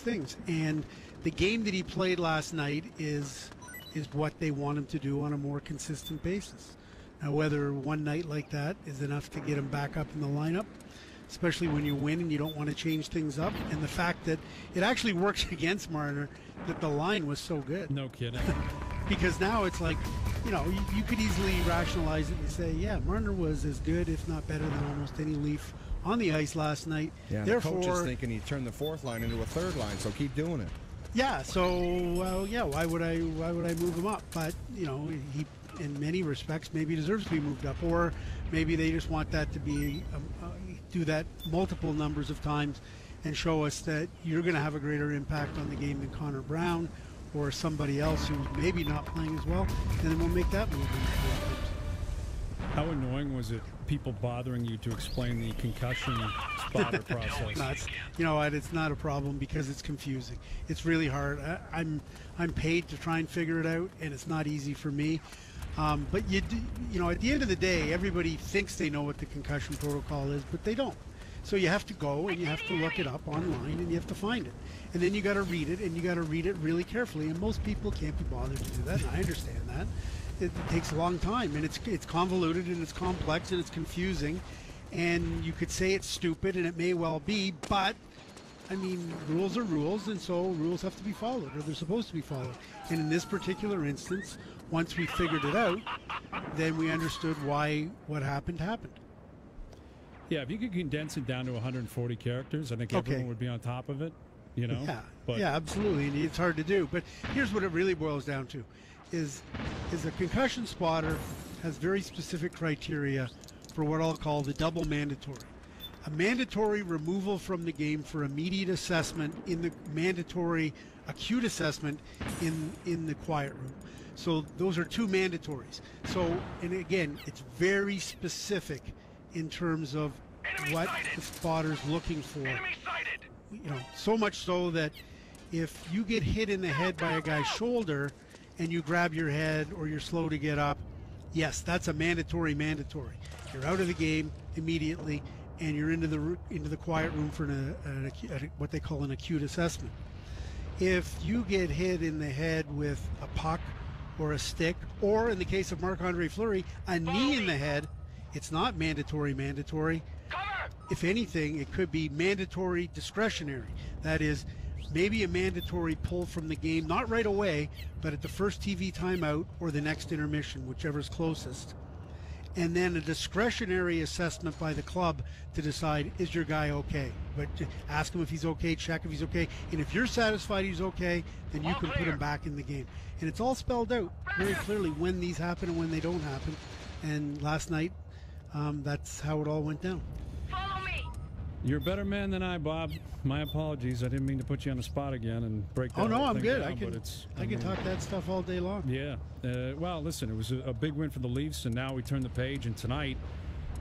things. And the game that he played last night is what they want him to do on a more consistent basis. Now, whether one night like that is enough to get him back up in the lineup, especially when you win and you don't want to change things up, and the fact that it actually works against Marner that the line was so good. No kidding. Because now it's like, you know, you could easily rationalize it and say, yeah, Marner was as good, if not better, than almost any Leaf on the ice last night. Yeah, therefore, the coach is thinking he turned the fourth line into a third line, so keep doing it. Yeah, so, well, yeah, why would I move him up? But, you know, he, in many respects, maybe deserves to be moved up, or maybe they just want that to be, do that multiple numbers of times and show us that you're going to have a greater impact on the game than Connor Brown or somebody else who's maybe not playing as well, and then we'll make that move. How annoying was it, people bothering you to explain the concussion spotter process? Nuts. You know what? It's not a problem because it's confusing. It's really hard. I'm paid to try and figure it out, and it's not easy for me. But you know, at the end of the day, everybody thinks they know what the concussion protocol is, but they don't. So you have to go and you have to look it up online and you have to find it. And then you got to read it, and you got to read it really carefully. And most people can't be bothered to do that, and I understand that. It takes a long time, and it's convoluted, and it's complex, and it's confusing. And you could say it's stupid, and it may well be, but I mean, rules are rules, and so rules have to be followed, or they're supposed to be followed. And in this particular instance, once we figured it out, then we understood why what happened. Yeah, if you could condense it down to 140 characters, I think everyone would be on top of it, you know? Yeah, but yeah, absolutely. And it's hard to do. But here's what it really boils down to, is a concussion spotter has very specific criteria for what I'll call the double mandatory. A mandatory removal from the game for immediate assessment in the mandatory acute assessment in the quiet room. So those are two mandatories. So, and again, it's very specific in terms of what the spotter's looking for. You know, so much so that if you get hit in the head by a guy's shoulder and you grab your head or you're slow to get up, yes, that's a mandatory. You're out of the game immediately, and you're into the quiet room for what they call an acute assessment. If you get hit in the head with a puck or a stick, or in the case of Marc-Andre Fleury, a knee in the head, it's not mandatory. If anything, it could be mandatory discretionary. That is, maybe a mandatory pull from the game, not right away, but at the first TV timeout or the next intermission, whichever's closest. And then a discretionary assessment by the club to decide, is your guy okay? But ask him if he's okay, check if he's okay. And if you're satisfied he's okay, then you can put him back in the game. And it's all spelled out very clearly when these happen and when they don't happen. And last night, that's how it all went down. Follow me. You're a better man than I, Bob. My apologies. I didn't mean to put you on the spot again and break that. Oh no, I'm good. Down, I can talk that stuff all day long. Yeah. Well, listen, it was a big win for the Leafs, and now we turn the page. And tonight,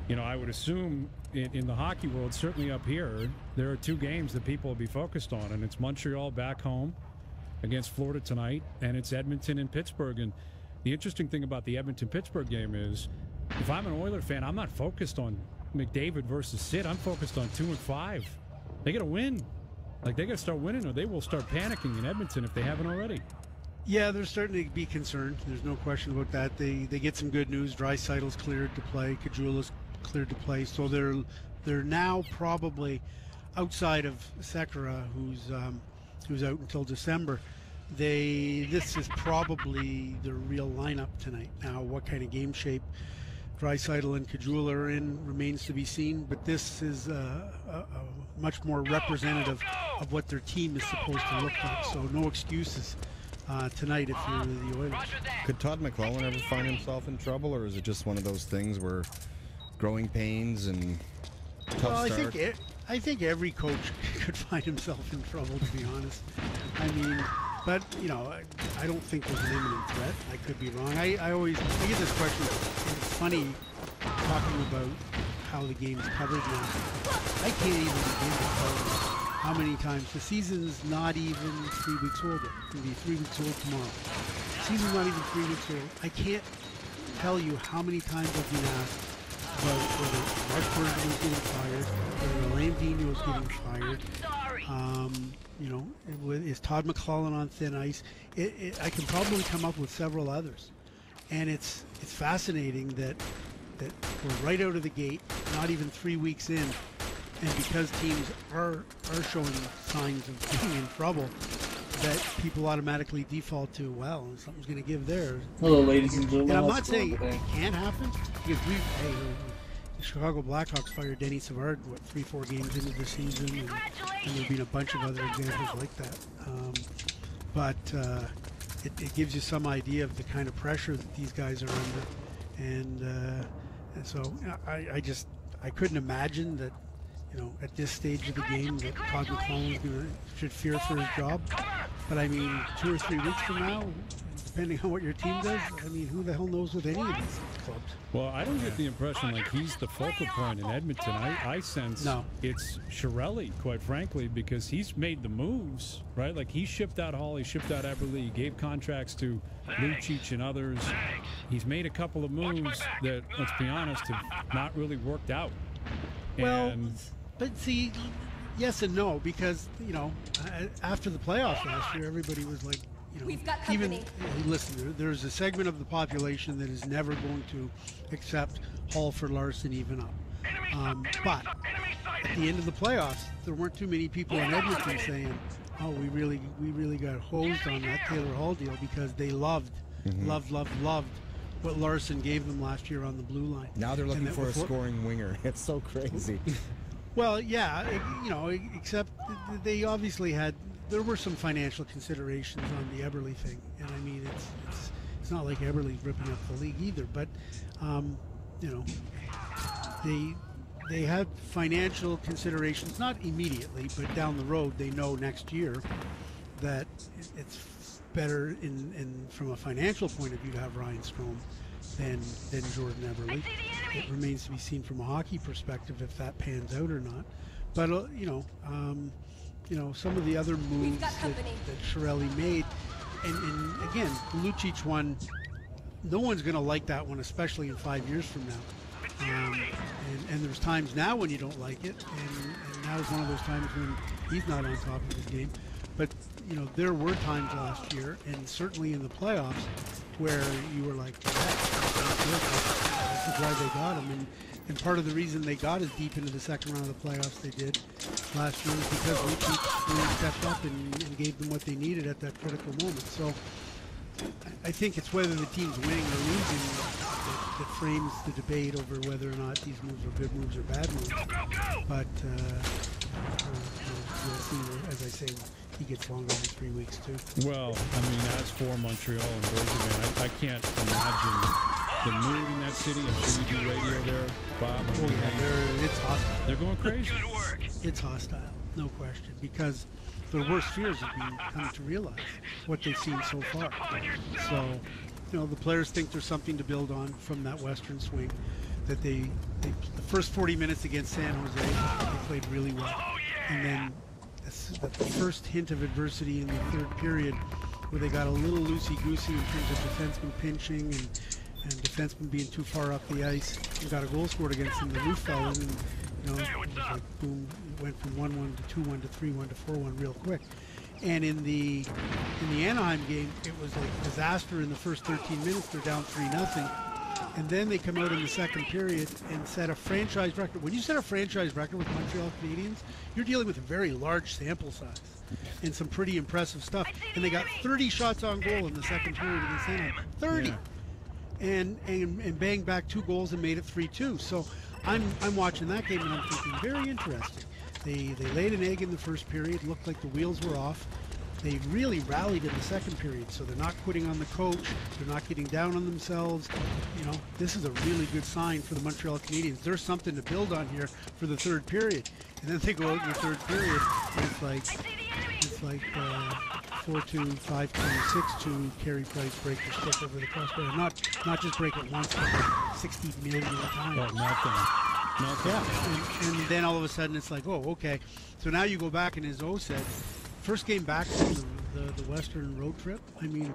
you know, I would assume in the hockey world, certainly up here, there are two games that people will be focused on, and it's Montreal back home against Florida tonight, and it's Edmonton and Pittsburgh. And the interesting thing about the Edmonton-Pittsburgh game is, if I'm an Oiler fan, I'm not focused on McDavid versus Sid. I'm focused on 2 and 5. They got to win. Like, they got to start winning, or they will start panicking in Edmonton if they haven't already. Yeah, they're starting to be concerned. There's no question about that. They get some good news. Draisaitl's cleared to play. Caggiula's cleared to play. So they're now probably outside of Sekera, who's out until December. This is probably the real lineup tonight. Now, what kind of game shape Draisaitl and Caggiula are in remains to be seen, but this is much more representative of what their team is supposed to look like. So no excuses tonight if you're the Oilers. Could Todd McLellan ever find himself in trouble, or is it just one of those things where growing pains and tough start? I think every coach could find himself in trouble, to be honest. I mean, but you know, I don't think there's an imminent threat. I could be wrong. I get this question, and it's funny talking about how the game's covered now. I can't even begin to tell you how many times. The season's not even 3 weeks old yet. It's going to be 3 weeks old tomorrow. The season's not even 3 weeks old. I can't tell you how many times I've been asked about whether Mark Bergman was getting fired, whether Alain Vigneault was getting fired, You know, is Todd McClellan on thin ice? I can probably come up with several others, and it's fascinating that we're right out of the gate, not even 3 weeks in, and because teams are showing signs of being in trouble, that people automatically default to, well, something's going to give there. Hello, ladies and gentlemen. And I'm How's not it going saying today? it can't happen, because the Chicago Blackhawks fired Denny Savard, 3-4 games into the season, and there's been a bunch of other examples like that. But it gives you some idea of the kind of pressure that these guys are under, and so I couldn't imagine that, you know, at this stage of the game that Todd McClellan should fear for his job. But I mean, 2 or 3 weeks from now, depending on what your team does, I mean, who the hell knows with any of these clubs? Well, I don't get the impression like he's the focal point in Edmonton. I sense it's Chiarelli, quite frankly, because he's made the moves, right? Like he shipped out Hall, he shipped out Eberle, he gave contracts to Lucic and others. He's made a couple of moves that, let's be honest, have not really worked out. Well, but see, yes and no, because, you know, after the playoffs last year, everybody was like, you know, even listen, there's a segment of the population that is never going to accept Hall for Larson even up. But at the end of the playoffs, there weren't too many people in Edmonton saying, "Oh, we really got hosed on that Taylor Hall deal," because they loved what Larson gave them last year on the blue line. Now they're looking for a scoring winger. It's so crazy. Well, yeah, you know, except they obviously had. There were some financial considerations on the Eberle thing, and I mean, it's not like Eberle's ripping up the league either. But you know, they had financial considerations, not immediately, but down the road. They know next year that it's better in from a financial point of view to have Ryan Strome than Jordan Eberle. It remains to be seen from a hockey perspective if that pans out or not. But you know, some of the other moves that Chiarelli made, and again, the Lucic one, no one's going to like that one, especially in 5 years from now. And there's times now when you don't like it, and now is one of those times when he's not on top of his game. But you know, there were times last year, and certainly in the playoffs, where you were like, that's why they got him. And part of the reason they got as deep into the second round of the playoffs they did last year was because Lucic really stepped up and gave them what they needed at that critical moment. So I think it's whether the team's winning or losing that frames the debate over whether or not these moves are good moves or bad moves. But we'll see, as I say, he gets longer than 3 weeks too. Well, I mean, as for Montreal and Bergevin, I can't imagine the mood in that city. I'm sure you do radio there, Bob. Oh yeah, it's hostile. They're going crazy. It's hostile, no question, because their worst fears have been coming to realize what they've seen so far. So, you know, the players think there's something to build on from that Western swing. That the first 40 minutes against San Jose, they played really well, and then the first hint of adversity in the third period, where they got a little loosey-goosey in terms of defensemen pinching and defensemen being too far up the ice, and got a goal scored against them. The roof fell in, and you know, it was like boom, it went from 1-1 to 2-1 to 3-1 to 4-1 real quick. And in the Anaheim game, it was a disaster in the first 13 minutes. They're down 3-0. And then they come out in the second period and set a franchise record. When you set a franchise record with Montreal Canadiens, you're dealing with a very large sample size and some pretty impressive stuff. And they got 30 shots on goal in the second period against Anaheim. 30. Yeah. And banged back 2 goals and made it 3-2. So I'm watching that game and I'm thinking, very interesting. They laid an egg in the first period, looked like the wheels were off. They really rallied in the second period, so they're not quitting on the coach. They're not getting down on themselves. You know, this is a really good sign for the Montreal Canadiens. There's something to build on here for the third period. And then they go out in the third period, and it's like 4-2, 5-2, 6-2. Carey Price break the stick over the crossbar. Not just break it once, but 60 million times. Oh, meltdown. Yeah, and then all of a sudden it's like, oh, okay. So now you go back, and as O said, first game back from the Western road trip. I mean,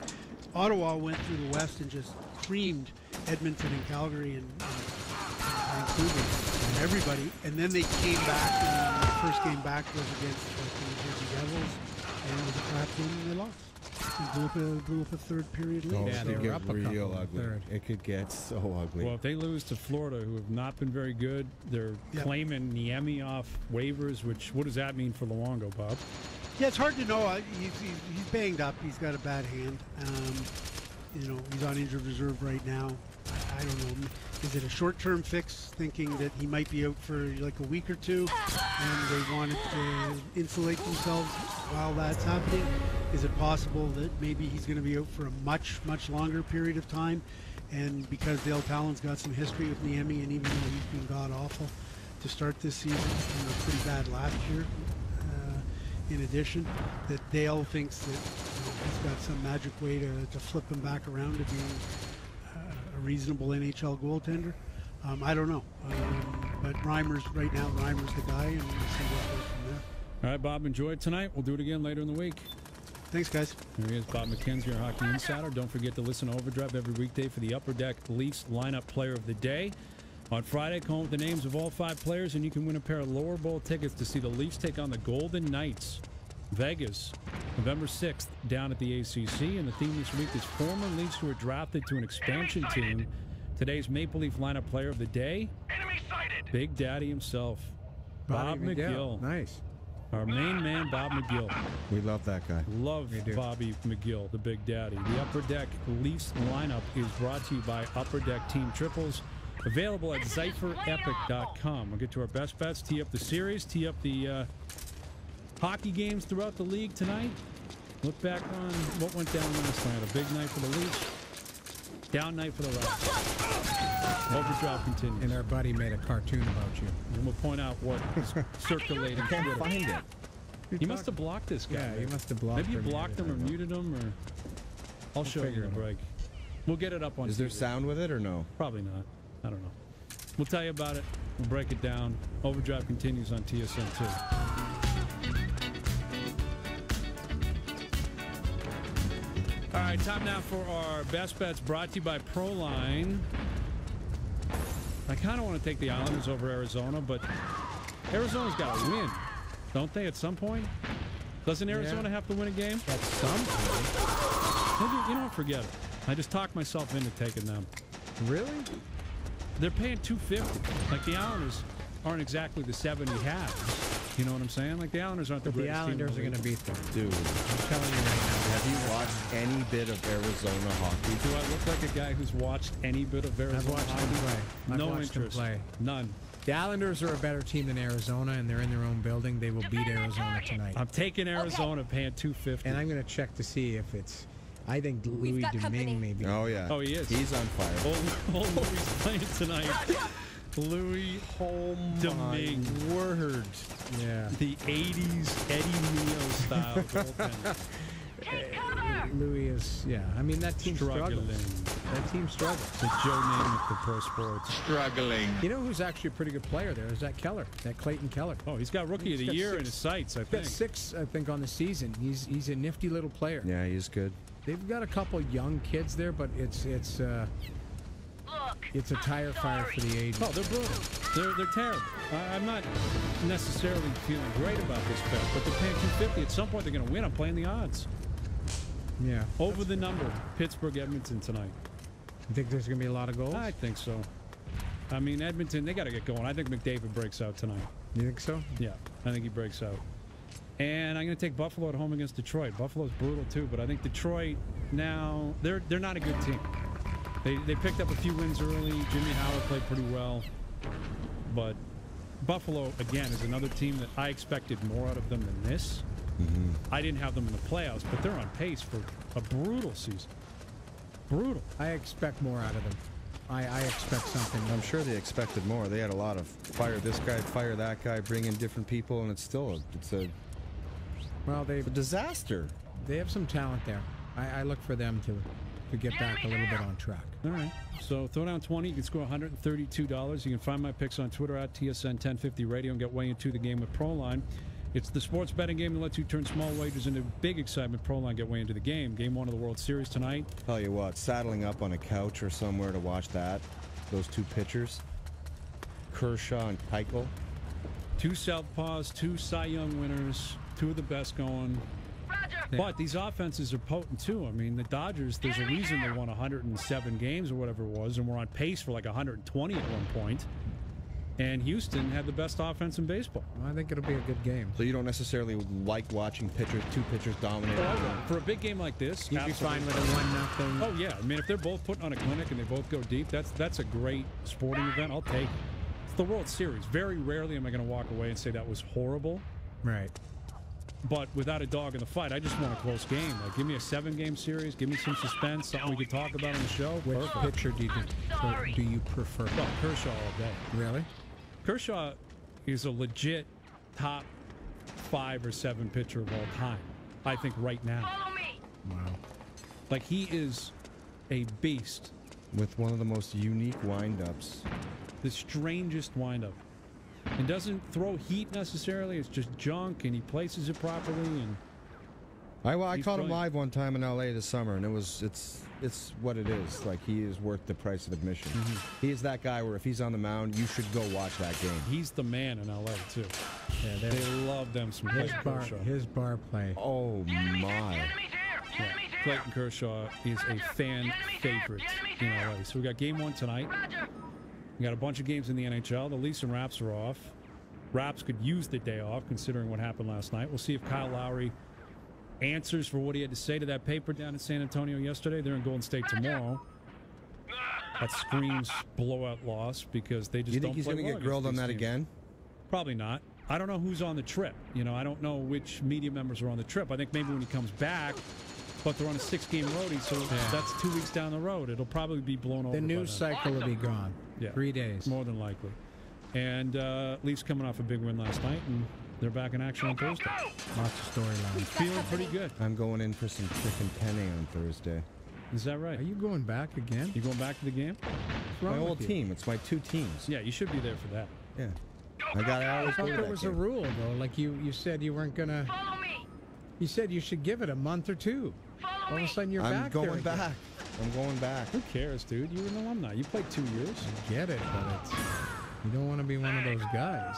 Ottawa went through the West and just creamed Edmonton and Calgary and Vancouver and everybody. And then they came back, and the first game back was against the New Jersey Devils. and it was a crap game, and they lost. And blew up a third period lead. Oh, Yeah, it they could were get up a real couple ugly. third. It could get so ugly. Well, if they lose to Florida, who have not been very good, they're Yep. claiming Niemi off waivers, which, what does that mean for Luongo, Bob? Yeah, it's hard to know. He's banged up. He's got a bad hand. You know, he's on injured reserve right now. I don't know. Is it a short-term fix, thinking that he might be out for like a week or two, and they wanted to insulate themselves while that's happening? Is it possible that maybe he's going to be out for a much, much longer period of time? And because Dale Talon's got some history with Niemi, and even though he's been god-awful to start this season, and was pretty bad last year, in addition, that Dale thinks that he's got some magic way to flip him back around to being a reasonable NHL goaltender. I don't know. But Reimer's right now, Reimer's the guy, and we'll see what goes from there. All right, Bob, enjoy it tonight. We'll do it again later in the week. Thanks, guys. Here he is, Bob McKenzie, our Hockey Insider. Don't forget to listen to Overdrive every weekday for the Upper Deck Leafs lineup player of the day. On Friday, call with the names of all 5 players, and you can win a pair of lower bowl tickets to see the Leafs take on the Golden Knights. Vegas, November 6th, down at the ACC. And the theme this week is former Leafs who were drafted to an expansion team. Today's Maple Leaf lineup player of the day, Big Daddy himself, Bob McGill. Nice. Our main man, Bob McGill. We love that guy. Love Bobby McGill, the Big Daddy. The Upper Deck Leafs lineup is brought to you by Upper Deck Team Triples. Available at ZypherEpic.com. We'll get to our best bets, tee up the series, tee up the hockey games throughout the league tonight. Look back on what went down last night. A big night for the Leafs. Down night for the Reds. Overdrive continues. And our buddy made a cartoon about you. And we'll point out what is circulating. I can't find it. He must have blocked this guy. Yeah, he must have blocked Maybe you him. blocked him or muted him, or I'll show you in the break. We'll get it up on Is there TV. sound with it or no? Probably not. I don't know. We'll tell you about it. We'll break it down. Overdrive continues on TSN 2. All right, time now for our best bets brought to you by Proline. I kind of want to take the Islanders over Arizona, but Arizona's got to win, don't they, at some point? Doesn't Arizona have to win a game? At some point. Maybe, you know what, forget it. I just talked myself into taking them. Really? They're paying $250. Like, the Islanders aren't exactly the 70 halves. You know what I'm saying? Like, the Islanders aren't the The greatest team in Islanders the are going to league. beat them. Dude, I'm telling you right now. have you watched any bit of Arizona hockey? Do I look like a guy who's watched any bit of Arizona I've watched them hockey? play. I've No watched them interest. play. None. The Islanders are a better team than Arizona, and they're in their own building. They will beat Arizona tonight. I'm taking Arizona, paying $250. And I'm going to check to see if it's... I think Louis got company. Domingue maybe. Oh, yeah. Oh, he is. He's on fire. Old Louis playing tonight. Louis Oh, Domingue. word. Yeah. The 80s Eddie Neo style goaltender. Louis is... Yeah. I mean, that team Struggling. struggles. That team struggles. The Joe Namath of pro sports. Struggling. You know who's actually a pretty good player there is that Keller, that Clayton Keller. Oh, he's got Rookie of the He's got Year 6 in his sights, I He's got think. 6, I think, on the season. He's a nifty little player. Yeah, he's good. They've got a couple young kids there, but it's a tire fire for the ages. Oh, they're brutal. They're terrible. I'm not necessarily feeling great about this bet, but they're paying $250. At some point, they're going to win. I'm playing the odds. Yeah. Over the number. Pittsburgh, Edmonton tonight. You think there's going to be a lot of goals? I think so. I mean, Edmonton, they got to get going. I think McDavid breaks out tonight. You think so? Yeah, I think he breaks out. And I'm going to take Buffalo at home against Detroit. Buffalo's brutal too, but I think Detroit now, they're not a good team. They picked up a few wins early. Jimmy Howard played pretty well. But Buffalo, again, is another team that I expected more out of them than this. I didn't have them in the playoffs, but they're on pace for a brutal season. Brutal. I expect more out of them. I expect something. I'm sure they expected more. They had a lot of fire this guy, fire that guy, bring in different people, and it's a Well, they disaster. they have some talent there. I look for them to get back a little bit on track. All right. So throw down 20. You can score $132. You can find my picks on Twitter at TSN1050 Radio and get way into the game with Proline. It's the sports betting game that lets you turn small wagers into big excitement. Proline, get way into the game. Game 1 of the World Series tonight. Tell you what, saddling up on a couch or somewhere to watch those two pitchers, Kershaw and Keuchel. 2 Southpaws, 2 Cy Young winners, 2 of the best going. Yeah. But these offenses are potent too. I mean, the Dodgers, there's a reason they won 107 games or whatever it was, and were on pace for like 120 at one point. And Houston had the best offense in baseball. Well, I think it'll be a good game. So you don't necessarily like watching two pitchers dominate. For a big game like this, You'd be fine with a 1-0. Oh yeah, I mean, if they're both putting on a clinic and they both go deep, that's a great sporting event. I'll take it. It's the World Series. Very rarely am I going to walk away and say that was horrible. Right. But without a dog in the fight, I just want a close game. Like, give me a 7-game series. Give me some suspense. Something we can talk about on the show. Which Perfect. pitcher do you prefer? Well, Kershaw all day. Really? Kershaw is a legit top 5 or 7 pitcher of all time. I think right now. Wow. Like, he is a beast. With one of the most unique windups. The strangest windup. And doesn't throw heat necessarily. It's just junk, and he places it properly. And I He's caught him brilliant. live one time in LA this summer, and it's what it is. Like, he is worth the price of admission. He is that guy where if he's on the mound, you should go watch that game. he's the man in LA too. Yeah, They love them some Clayton Kershaw. his bar play. Oh my! Yeah. Clayton Kershaw is a fan favorite in LA. So we got game 1 tonight. We got a bunch of games in the NHL. The Leafs and Raps are off. Raps could use the day off considering what happened last night. We'll see if Kyle Lowry answers for what he had to say to that paper down in San Antonio yesterday. They're in Golden State tomorrow. That screams blowout loss because they just You don't think he's play going to well get grilled on against that these teams. again? Probably not. I don't know who's on the trip. You know, I don't know which media members are on the trip. I think maybe when he comes back, but they're on a 6-game roadie, so that's 2 weeks down the road. It'll probably be blown over. The by news then. cycle will be gone. Yeah. 3 days. More than likely. And Leafs coming off a big win last night, and they're back in action on Thursday. Lots of storylines. Feeling pretty good. I'm going in for some chicken penne on Thursday. Is that right? Are you going back again? You going back to the game? What's My wrong old with you? team. It's my 2 teams. Yeah, you should be there for that. Yeah. I always I thought go to there that was a game. rule, though. Like you said you weren't going to... You said you should give it a month or 2. All of a sudden you're I'm back there going again. back. I'm going back. Who cares, dude? You're an alumni. You played 2 years. I get it, but it's... You don't want to be one of those guys.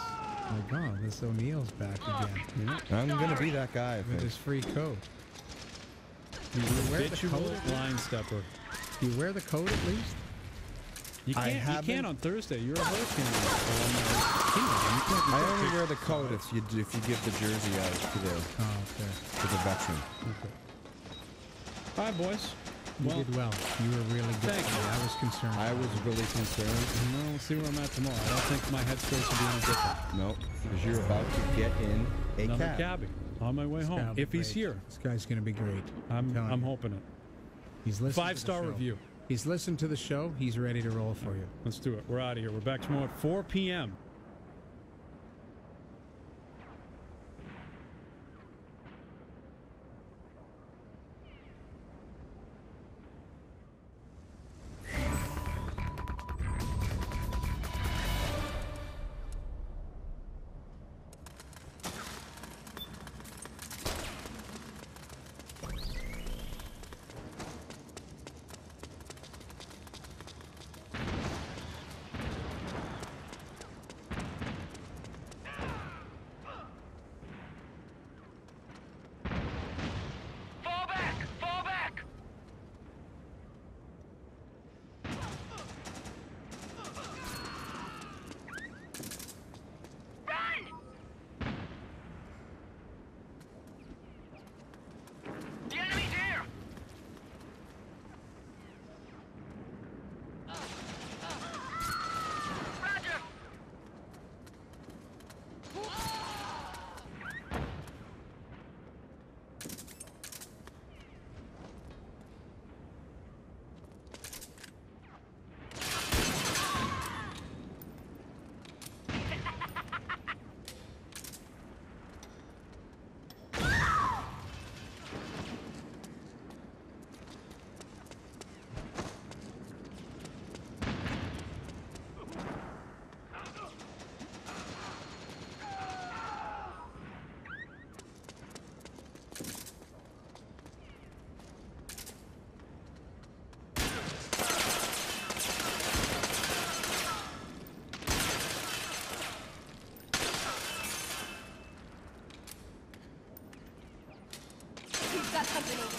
Like, oh, this O'Neill's back again. Yeah. I'm going to be that guy, I With think. his free coat. You wear the habitual coat? line stepper. Do you wear the coat at least? You I can't, you haven't- can't on Thursday. You're a hurricane. You I only wear the coat if you give the jersey out to the Oh, okay. veteran. All right, boys. You Well, did well. You were really good. Thank you. today. I was concerned. I was really concerned. no, we'll see where I'm at tomorrow. I don't think my headspace will be any different. No, because you're about to get in a Another cab. cabbie on my way This home. guy'll be If he's great. here, This guy's going to be great. I'm telling you. hoping it. He's listened to the 5-star show. review. He's listened to the show. He's ready to roll for you. Let's do it. We're out of here. We're back tomorrow at 4 p.m. got company.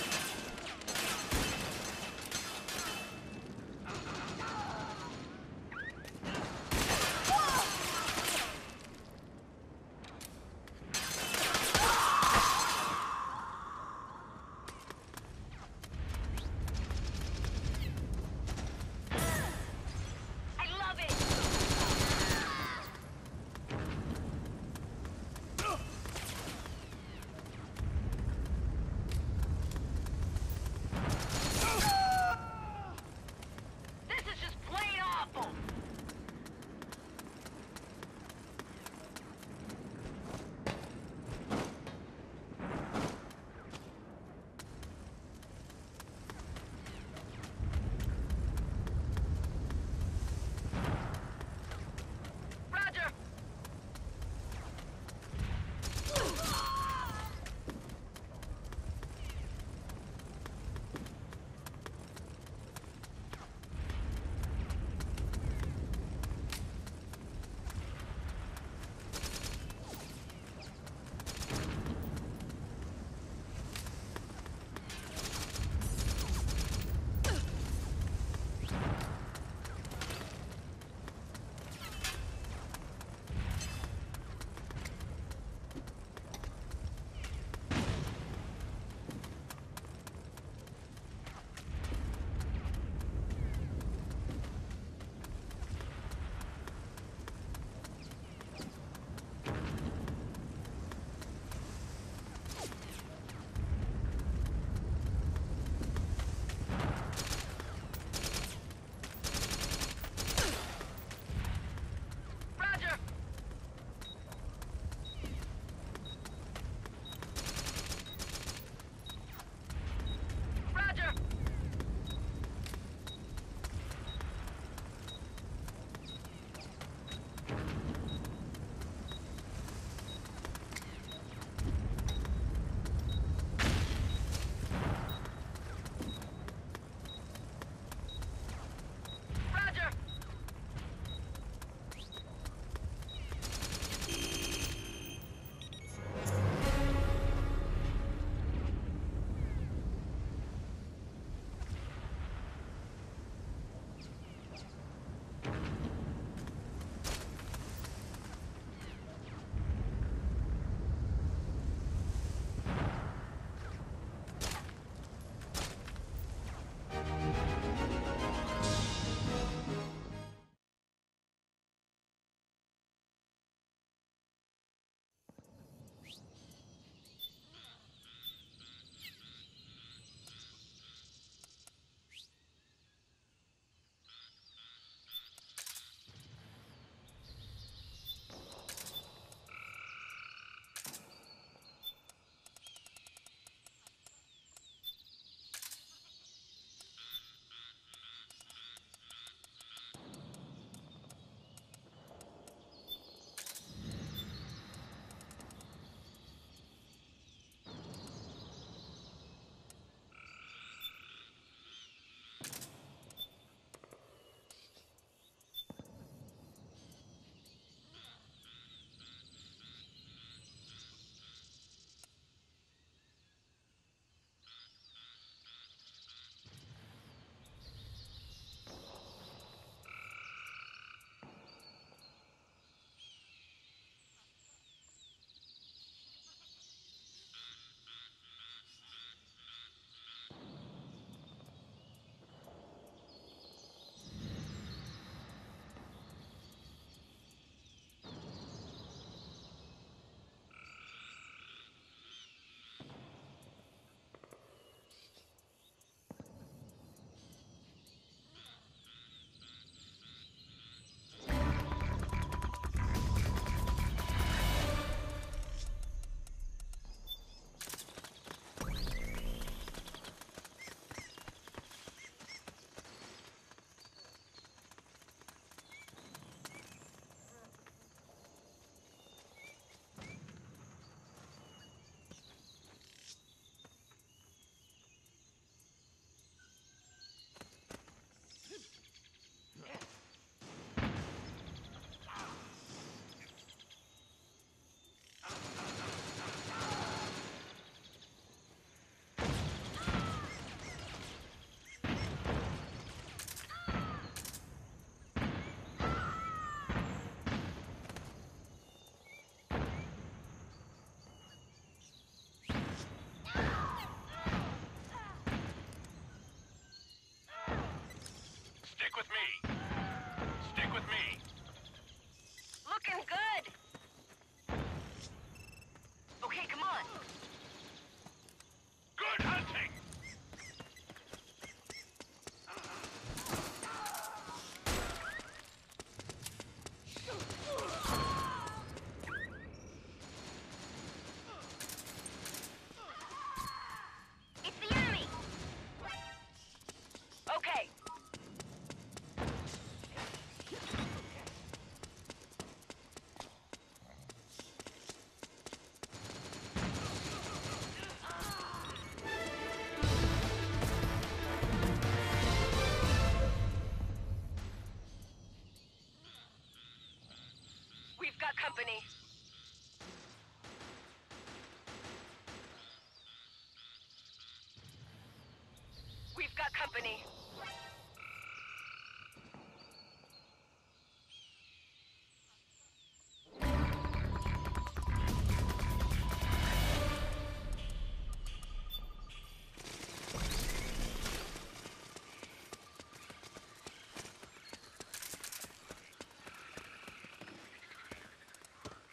company. We've got company.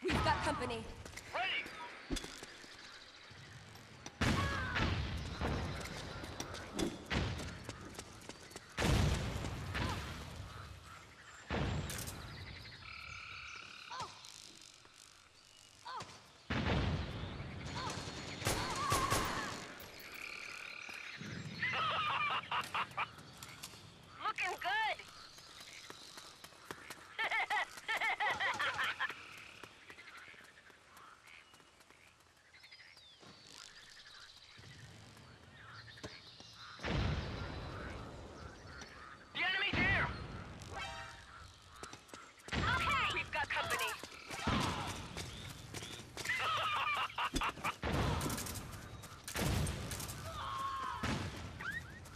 We've got company. Looking good. The enemy's here. Okay. We've got company.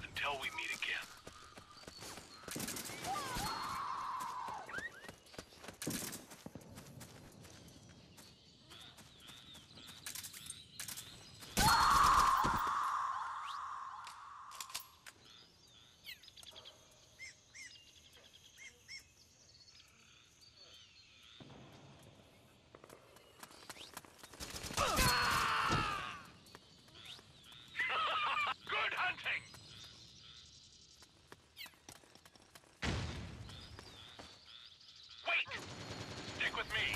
Until we meet again. Good hunting! Wait! Stick with me!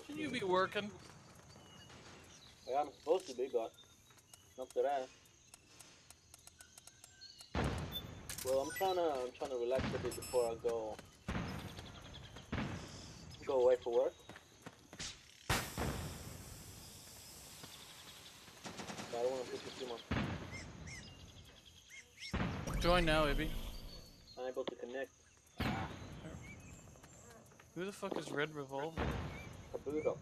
Should you be working? Yeah, I'm supposed to be, but not today. Well, I'm trying to relax a bit before I go away for work. But I don't want to push it too much. Join now, Ibby. Unable to connect. Who the fuck is Red Revolver? Kabuto.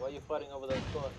Why are you fighting over that spot?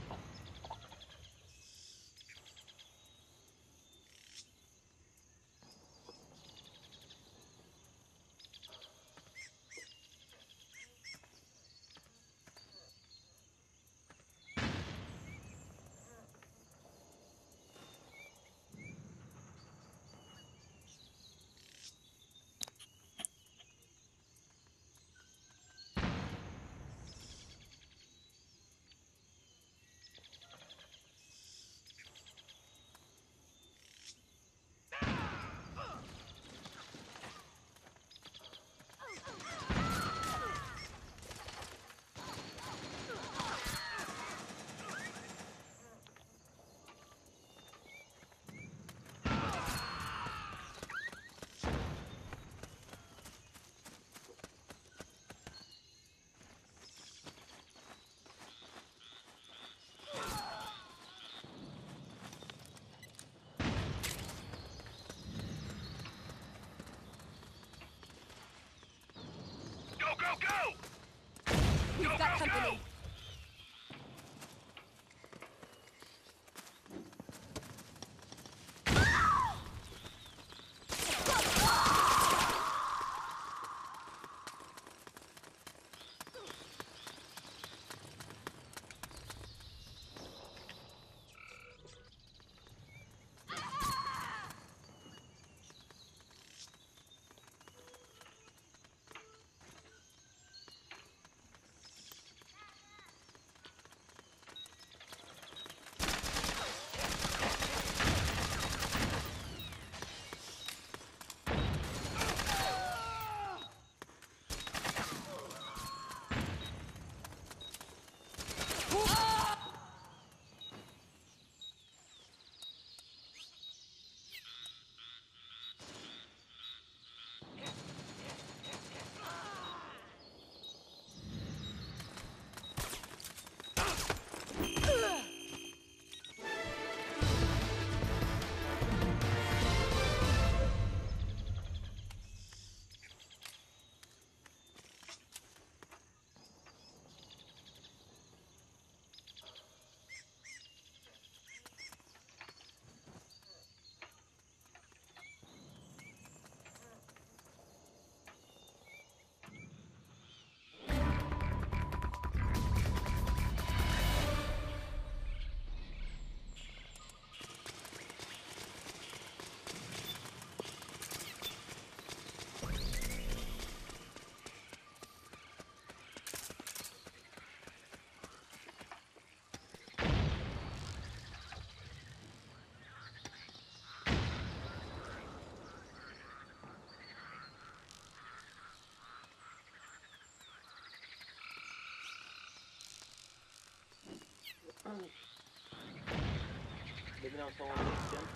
Go, go, go! We've Go, got go, company. go! Maybe now someone needs Jim.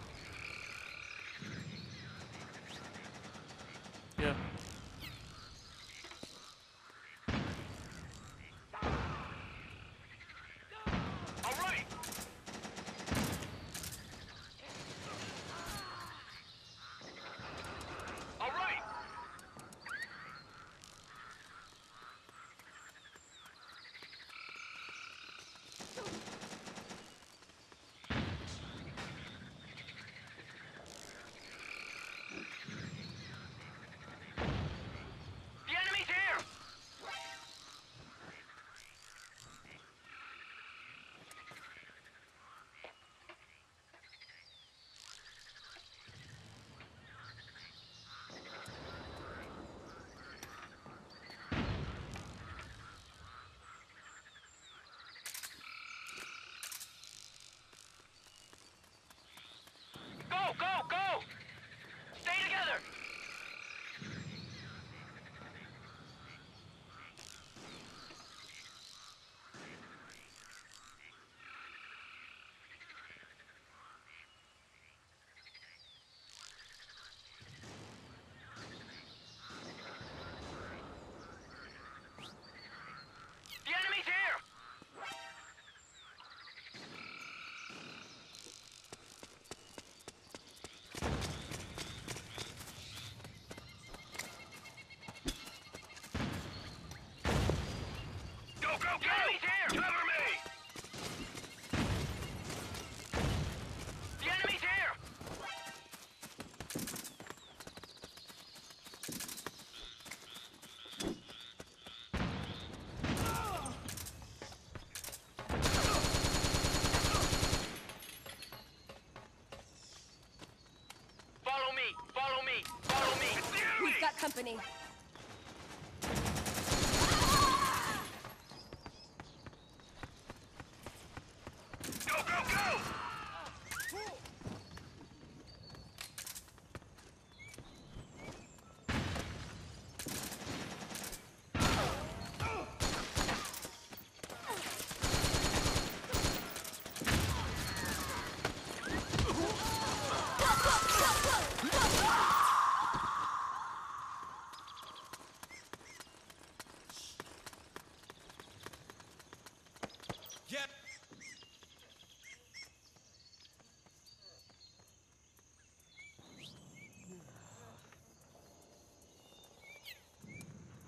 Yeah. All right! All right! The enemy's here! Go, go, go! Stay together! The enemy's here! company. Go, go, go! Yep.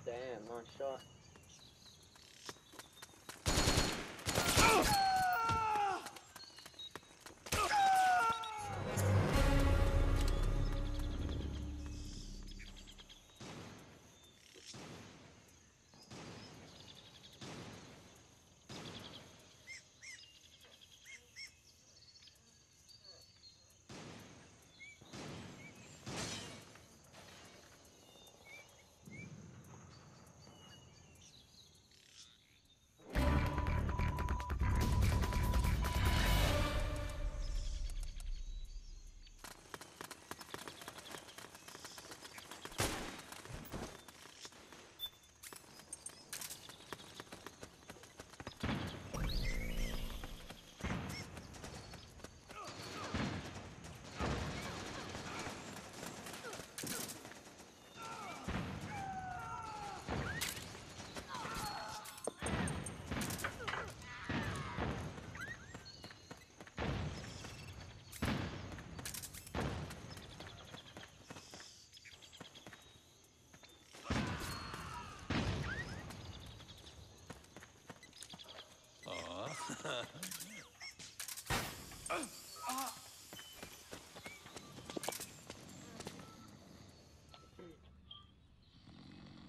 Damn, nice shot.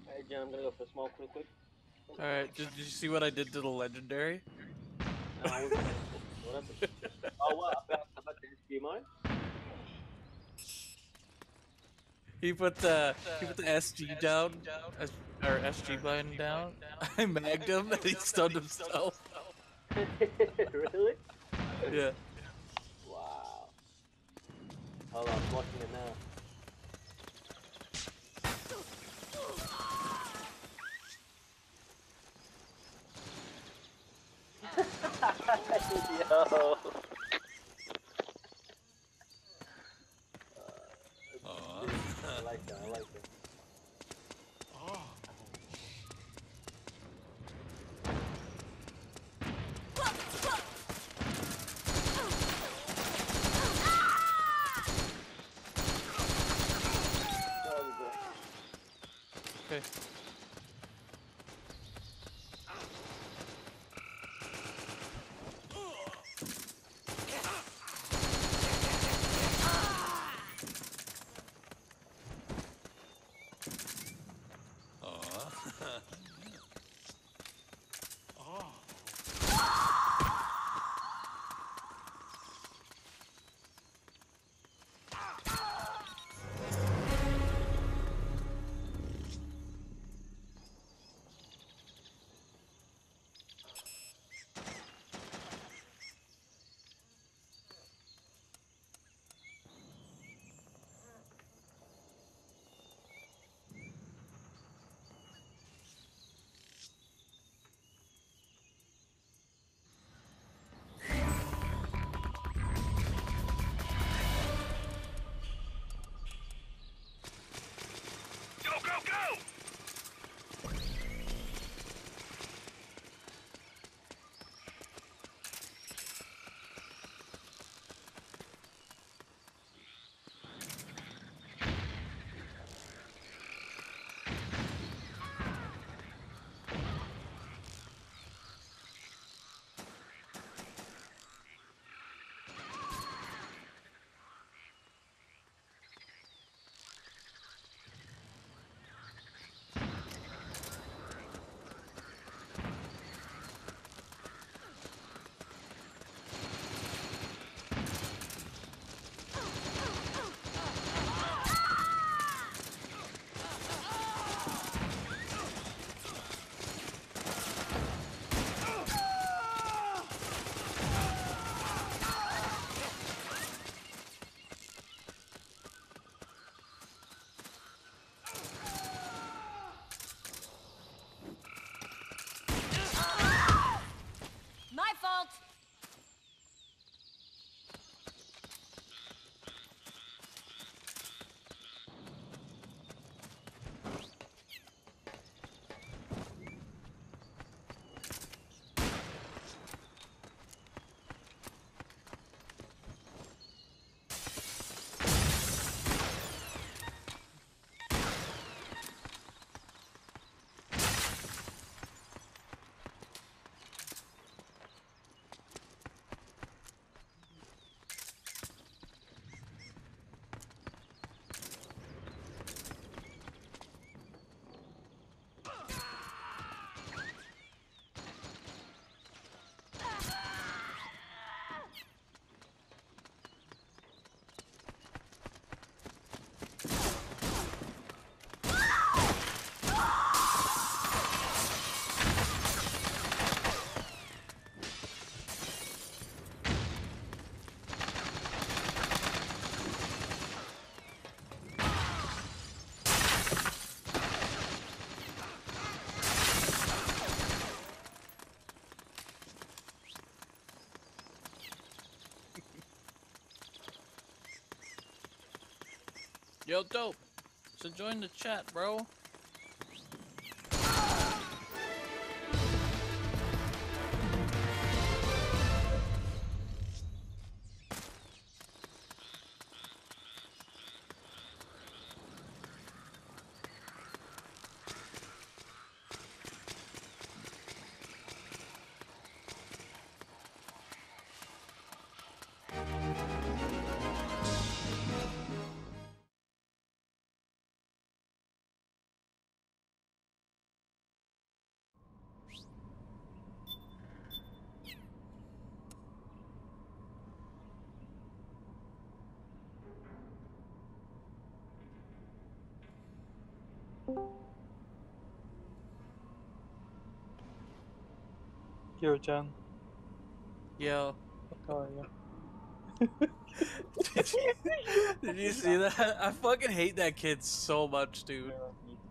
Hey, Jen, I'm gonna go for a smoke real quick. Alright, did you see what I did to the legendary? No, what happened? Oh, what? About the SG mine? He put the SG down, or SG button down. I magged him and he stunned himself. Really? Yeah. Wow. Hold on, I'm watching it now. Yo. I like that, I like that. Okay. Yo, dope. So join the chat, bro. Yo, Jen. Yo. How are you? Did you see that? I fucking hate that kid so much, dude.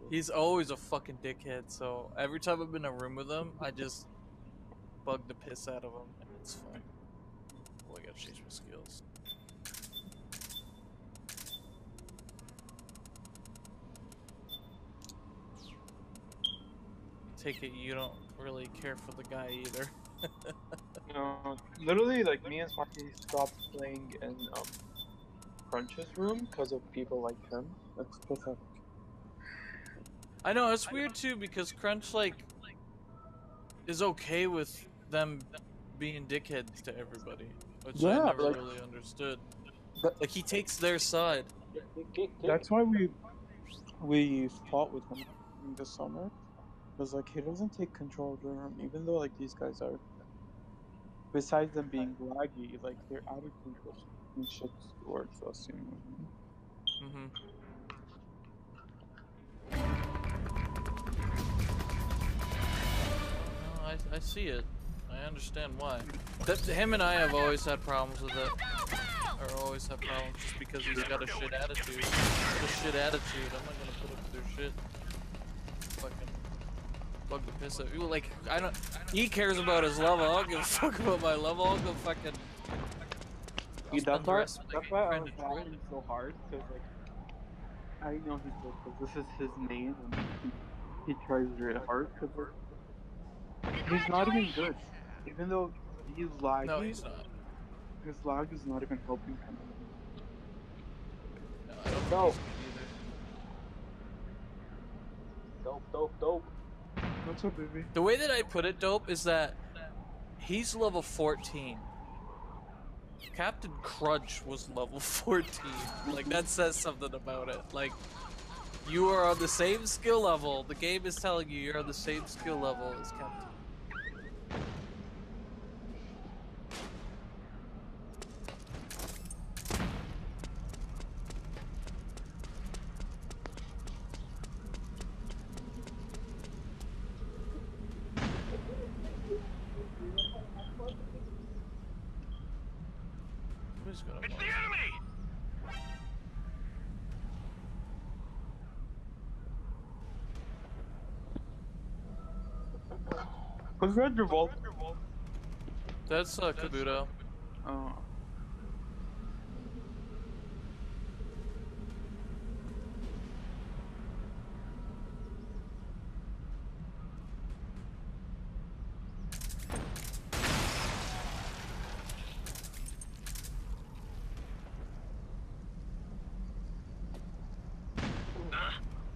He's always a fucking dickhead, so every time I'm in a room with him, I just bug the piss out of him, and it's fun. Oh, I gotta change my skills. Take it you don't really care for the guy either. No, literally, like, me and Sparky stopped playing in Crunch's room because of people like him. That's pathetic. I know, it's weird too, because Crunch, like, is okay with them being dickheads to everybody, which I Yeah, never like, really understood. that, Like, he takes their side. that's why we fought with him in the summer. Because, like, he doesn't take control of the room, even though, like, these guys are, besides them being laggy, like, their attitude was fucking shit towards us, you know what I mean? Mm-hmm. No, I see it. I understand why. Him and I have always had problems with it. Or always have problems just because he's got a shit attitude. A shit attitude. I'm not gonna put up with their shit. Fucking bug the piss out. Like, I don't. He cares about his level. I don't give a fuck about my level. I'll go fucking. Yeah, that's why I was laughing so hard, because, like, I know he's good, because this is his main, and he tries really hard, because, like, he's not even good. Even though he's laggy, No, he's not. his lag is not even helping him. No, I don't Dope. think he's good either. Dope. What's up, baby? The way that I put it, dope, is that he's level 14. Captain Crunch was level 14. Like, that says something about it. Like, you are on the same skill level. The game is telling you you're on the same skill level as Captain. Who's gonna It's watch? the enemy! Who's Red Revolt? That's Kabuto. Oh.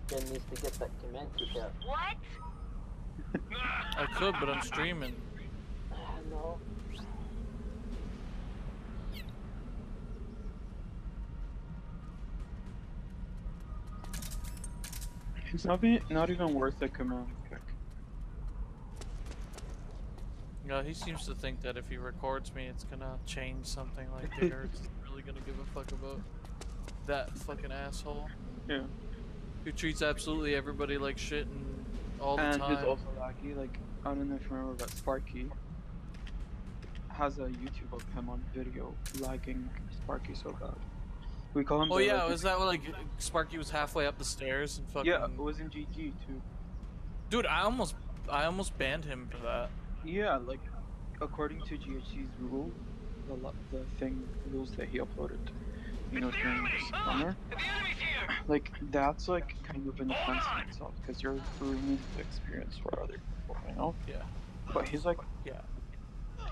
Jen needs to get that command kick out. What? I could, but I'm streaming. No. It's not even worth the command kick. Yeah, he seems to think that if he records me, it's gonna change something. Like, the Earth's really gonna give a fuck about that fucking asshole. Yeah. Who treats absolutely everybody like shit and all the And time. he's also laggy. Like, I don't know if you remember, but Sparky has a YouTube of him on video lagging Sparky so bad. We call him. Oh the, yeah, like, was that when, like, Sparky was halfway up the stairs and fucking? Yeah, it was in GG too. Dude, I almost banned him for that. Yeah, like, according to GHC's rule, the thing rules that he uploaded, during the summer, like that's like kind of an offense in itself because you're ruining the experience for other people. Yeah. But he's like, Yeah.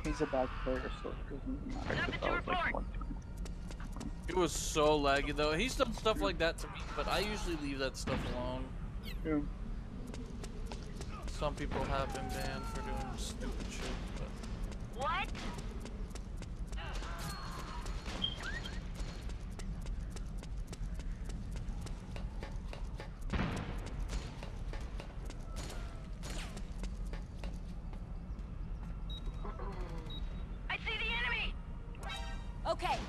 he's a bad player, so it doesn't really matter. But that was like one time. It was so laggy though. He's done stuff like that to me, but I usually leave that stuff alone. Yeah. Some people have been banned for doing stupid shit, but... What? I see the enemy. Okay.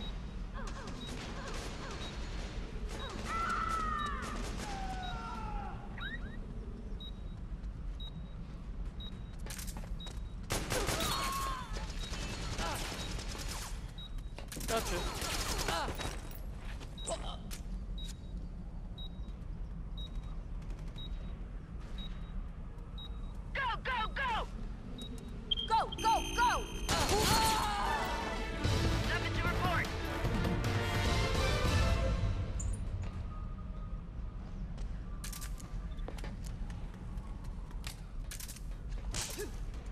Gotcha. Go, go, go! Go, go, go! Nothing to report.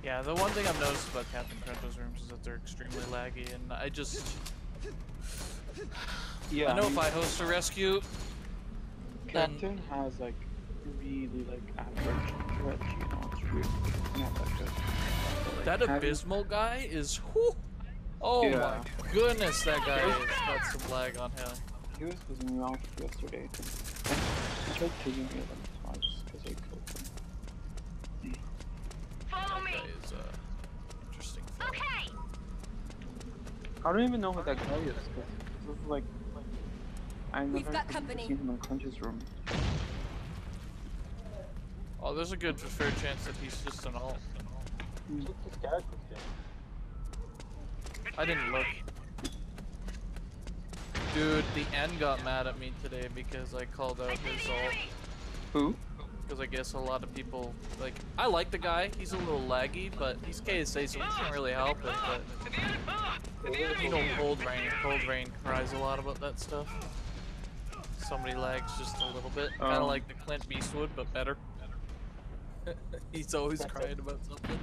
Yeah, the one thing I've noticed about Captain Crunch's rooms is that they're extremely laggy, and I just... Yeah. I know if I host a rescue, then... Captain has like really like average glitch, it's really not that good. But, That having- abysmal guy is... Whew, oh Yeah. my goodness, that guy has got some lag on him. He was pissing me off yesterday. He tried taking me like twice because I killed him. Follow me. That guy is, interesting. Okay. I don't even know who that guy is because this is like I We've never got even company. seen him in Crunch's room. Oh, there's a good fair chance that he's just an alt. What's his character's name? I didn't look. Dude, the N got mad at me today because I called out his alt. Who? Because I guess a lot of people, like, I like the guy, he's a little laggy, but he's KSA, so he can't really help it, but... You know, Cold Rain cries a lot about that stuff. Somebody lags just a little bit, kinda like the Clint Beastwood, but better. He's always crying about something.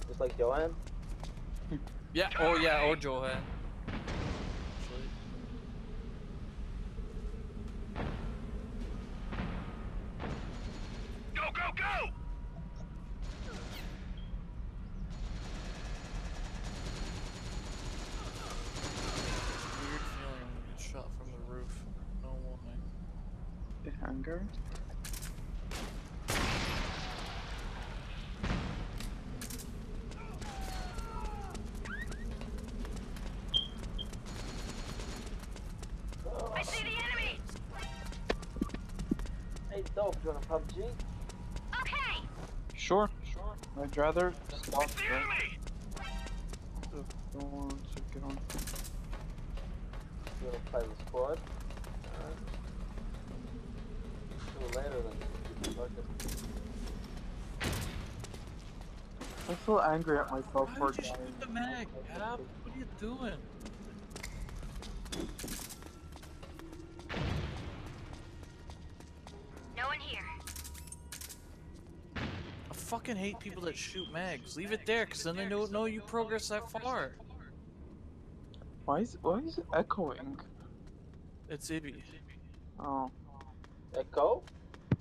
Just like Johan? Yeah, or Johan. Actually. Go, go, go! Weird feeling when you get shot from the roof. No why. The hangar? I see the enemy. Hey, dog, you want a PUBG? Okay. Sure. I'd rather stop It's the there. enemy! Don't want to get on. You want to play the squad? Alright. Do it later then. Fuck it. I feel angry at myself Why for would you dying. shoot the mag, Cap? What are you doing? No one here. I fucking hate people that shoot mags. Leave it there, cause then they don't know you progress that far. Why is it echoing? It's Ibby. Oh. Echo?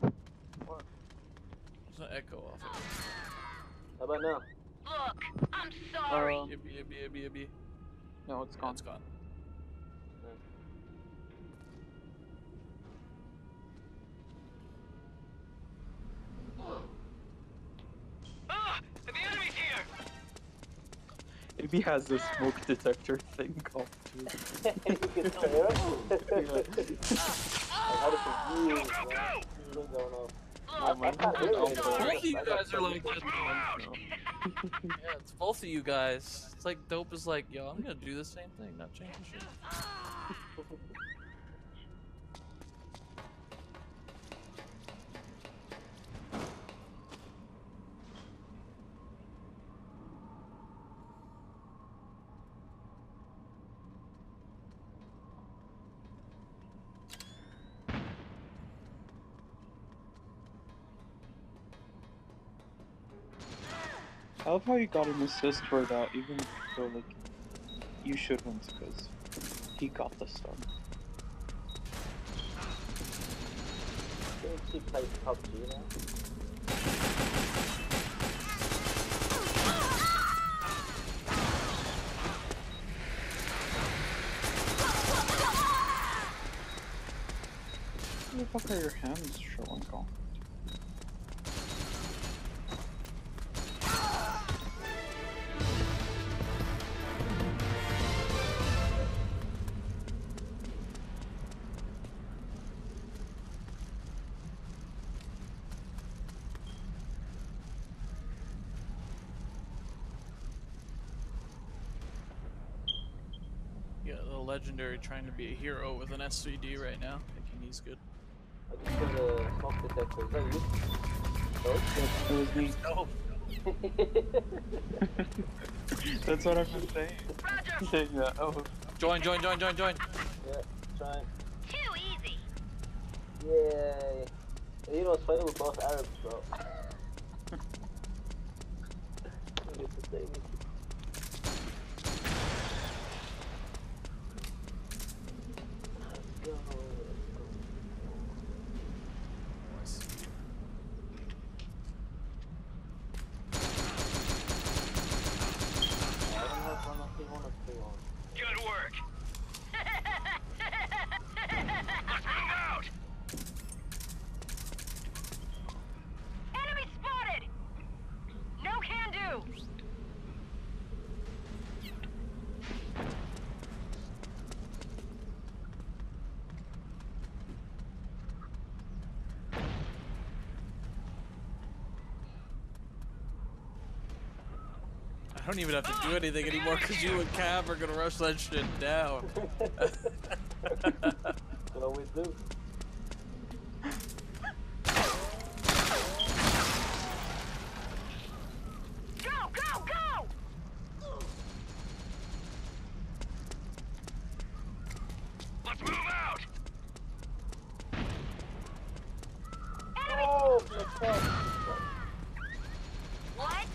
There's an echo off it. How about now? Look, I'm sorry. Ibby. No, it's Yeah, gone. it's gone. Ah! The enemy's here! If he has this smoke detector thing off too. You can still hear it? I've had it for years, Go, go, man. go! It's been going on. Look, I can't hear I'm it. sorry. Both of you guys are like that. No. Yeah, it's both of you guys. It's like Dope is like, yo, I'm gonna do the same thing, not change shit. I love how you got an assist for that, even though like you shouldn't, because he got the stun. Think he plays PUBG now? What the fuck are your hands showing off? Yeah, the legendary trying to be a hero with an SVD right now, thinking he's good. I just got a smoke detector. Is that you? It was me. No. That's what I've been saying. Saying that. Oh. Join. Yeah, trying. Too easy. Yay. You know, it's funny, we're both Arabs, bro. We get to say it. Let's go. I don't have one of the one or two on. Good work. Let's move out. Enemy spotted. No can do. I don't even have to do anything anymore because you and Cav are gonna rush that shit down. What always do. Go. Let's move out. Oh, my God. What?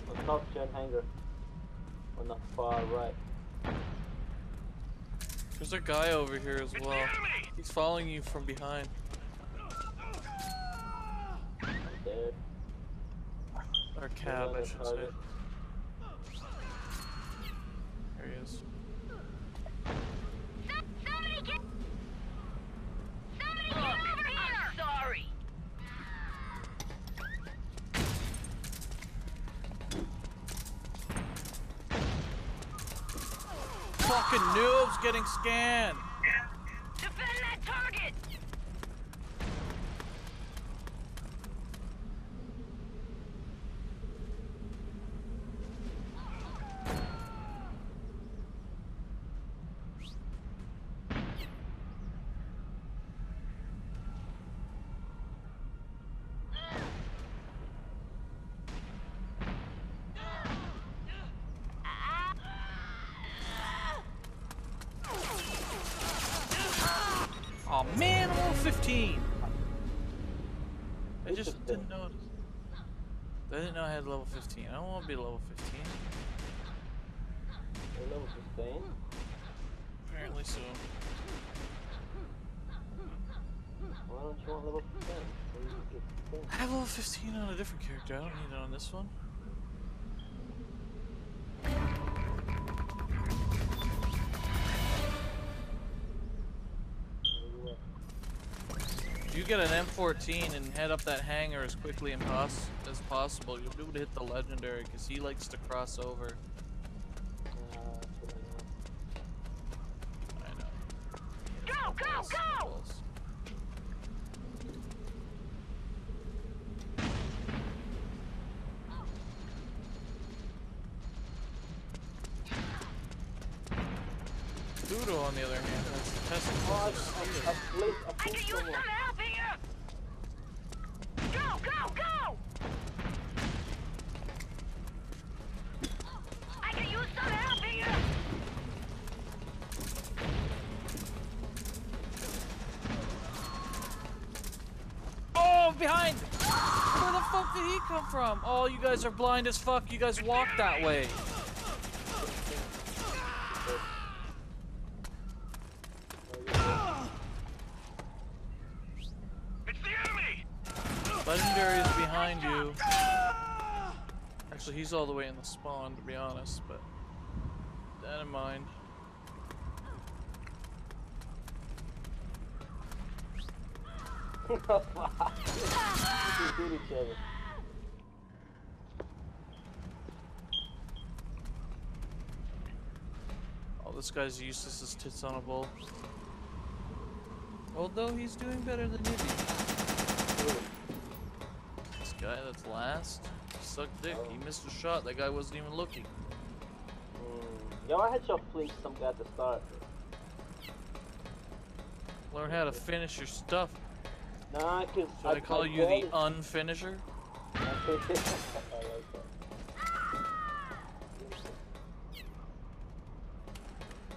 On top gen hanger. On the far right. There's a guy over here as well. He's following you from behind. I'm dead. Or Cav, I should say. There he is. Somebody get over here. I'm sorry. Fucking noobs getting scanned! Defend that target. Oh man, I'm level 15! I just didn't know. I didn't know I had level 15. I don't want to be level 15. You're level 15. Apparently so. Why don't you want level 10? So you can get 10. I have level 15 on a different character. I don't need it on this one. If you get an M14 and head up that hangar as quickly as possible, you'll be able to hit the legendary because he likes to cross over. I know. Go. Dudo, on the other hand, that's the test. I can use some help here. Go. I can use some help here. fuck behind! Where the fuck did he come from? Oh, you guys are blind as fuck. You guys walk that way. It's the enemy! Legendary is behind you. Actually, he's all the way in the spawn, to be honest, but that in mind. We shoot each other. Oh, this guy's useless as tits on a bowl. Although he's doing better than Nibby. This guy that's last sucked dick. He missed a shot. That guy wasn't even looking. Yo, I headshot flinched some guy at the start. Learn how to finish your stuff. Nah, cause Should I call you the unfinisher? I like that.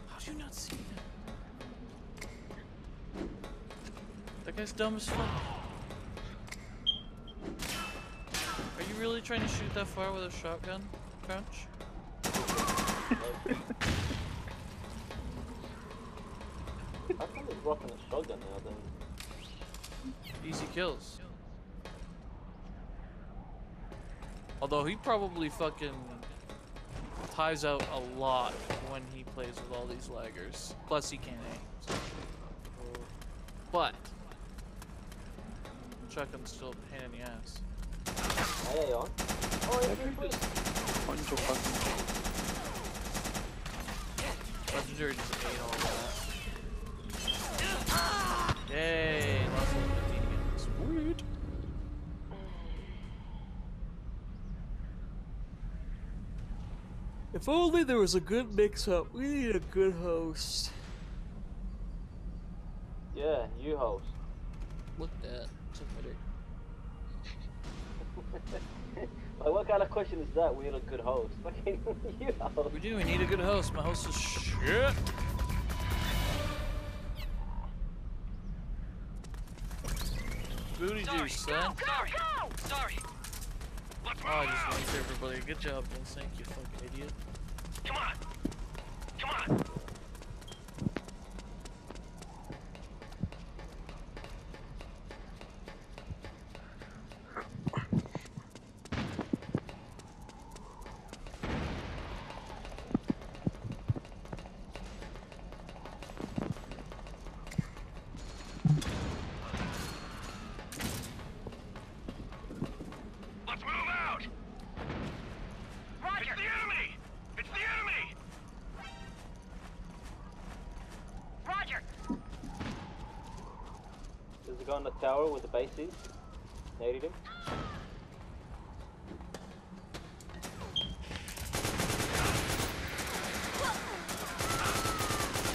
How'd you not see that? That guy's dumb as fuck. Are you really trying to shoot that far with a shotgun, Crunch? How come he's rocking a shotgun now then? Easy kills. Although he probably fucking ties out a lot when he plays with all these laggers. Plus he can't aim. So. But shotgun's still a pain in the ass. Hey, on. Oh, it's Bunch of fucking Legendary just ate all that. Yay! Lots of convenience. Sweet. If only there was a good mix-up. We need a good host. Yeah, you host. Look at that. Submitter. Like, what kind of question is that? We need a good host. Fucking you host. We do. We need a good host. My host is shit. Booty juice, son. Sorry. Let's Oh, I just linked everybody. Good job, GenSnake, you fucking idiot. Come on. Let's move out. Roger. It's the enemy. Roger. There's a guy on the tower with the bases. Naded him.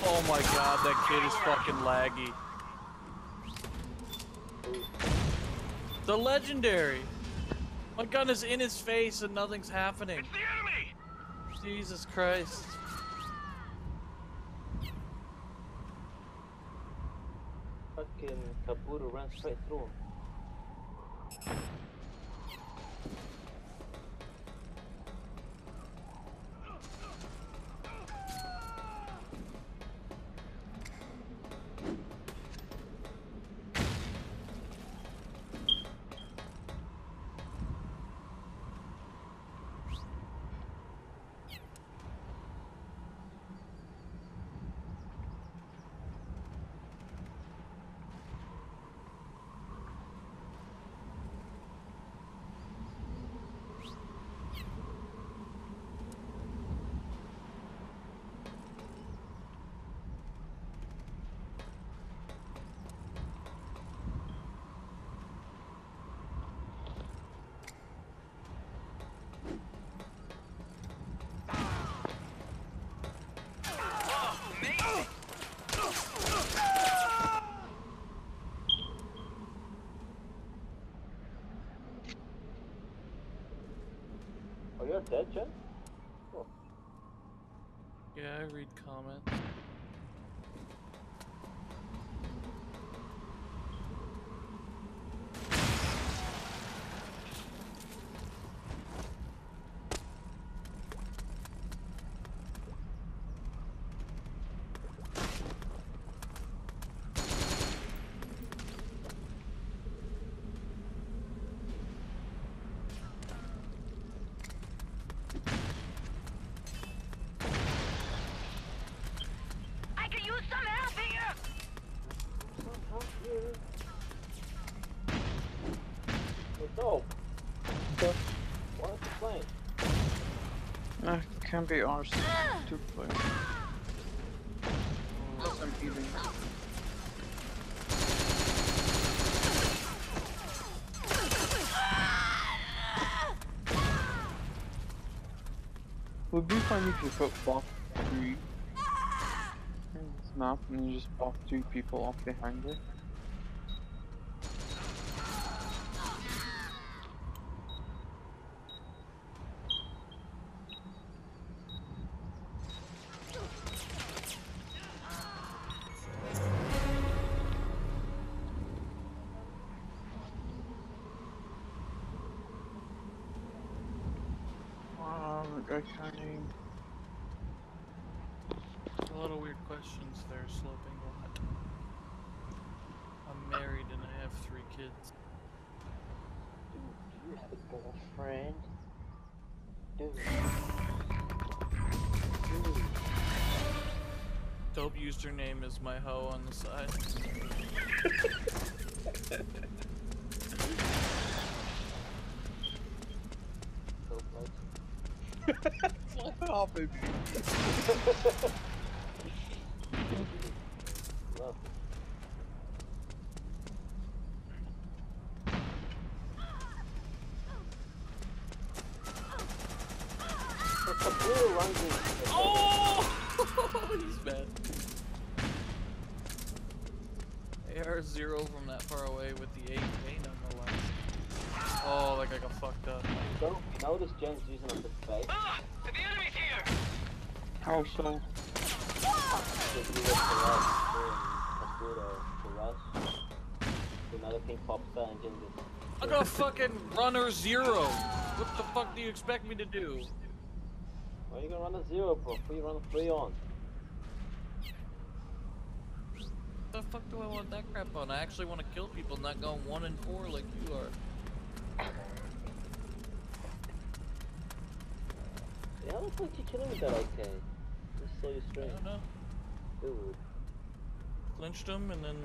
Oh my god, that kid is fucking laggy. The legendary. My gun is in his face and nothing's happening. It's the enemy. Jesus Christ. Fucking Kabuto ran straight through him. Oh, you're dead, Jen? Oh. Yeah, I read comments. No. What's the plane? Can't be ours. Two players. Plus I'm eating. Would be fun if you put block 3 in this map and you just block 3 people off the hangar. I can't name. A lot of weird questions there, Sloping. What? I'm married and I have 3 kids. Do you have a girlfriend? Dude. Dope username is my hoe on the side. Fuck off, baby. Love. It's a blue lunging. Oh! He's mad. AR-0 from that far away with the 8K nonetheless. Oh, like I got fucked up. Don't notice Jen's using up the space. Ah! The enemy's here! How so? If you look to us, to us, another pink pops out and Jen just... I got a fucking runner 0. What the fuck do you expect me to do? Why are you gonna run a 0, bro? Why you run a 3 on? What the fuck do I want that crap on? I actually want to kill people, not go 1 and 4 like you are. Yeah, how the fuck you killing with that AK? Just so you I straight. don't know. Dude. Clinched him and then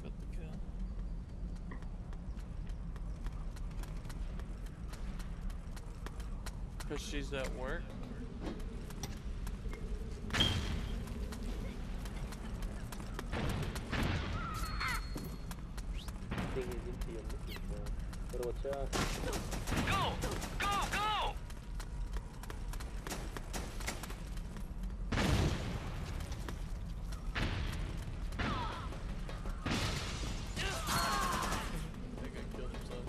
got the kill. Because she's at work. Thing is into your looking for. Better watch out. Go! Go! Go! I think I killed himself.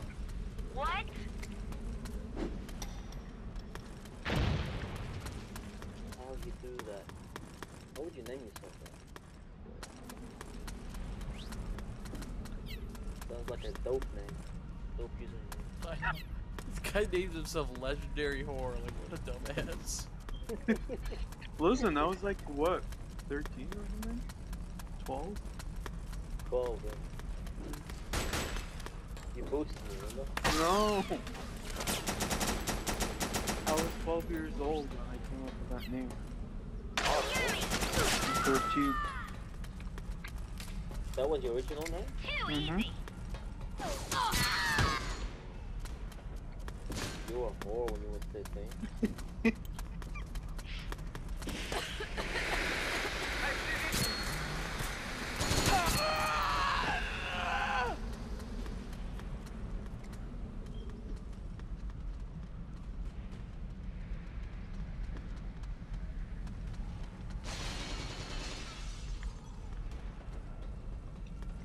What? How would you do that? How would you name yourself that? Sounds like a dope name. Dope username. This guy names himself Legendary Whore. Like, what a dumbass. Listen, I was like, what? 13 or something? 12? 12, then. You boosted me, remember? No! I was 12 years old when I came up with that name. 13. That was your original name? Mm-hmm. You were 4 when you were 13.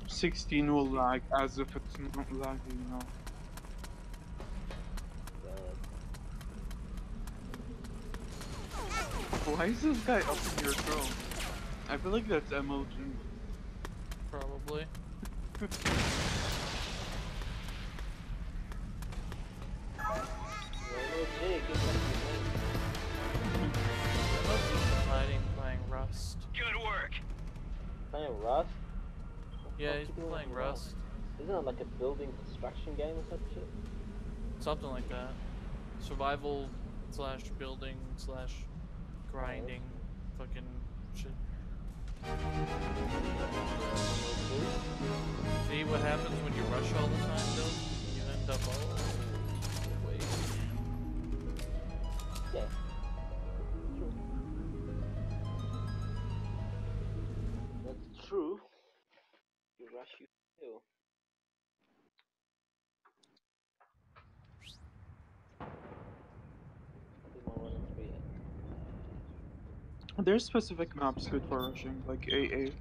$16 will lag as if it's not lagging now. Why is this guy up in your throat? I feel like that's MLG. Probably. Hiding, playing Rust. Good work! Playing Rust? Yeah, he's been playing Rust. Isn't it like a building construction game or some shit? Something like that. Survival slash building slash grinding fucking shit. See what happens when you rush all the time, Bill? You end up. Oh, wait. Yeah. True. That's true. You rush, you fail. Do my 1 and 3 yet. There's specific maps good for rushing, like AA.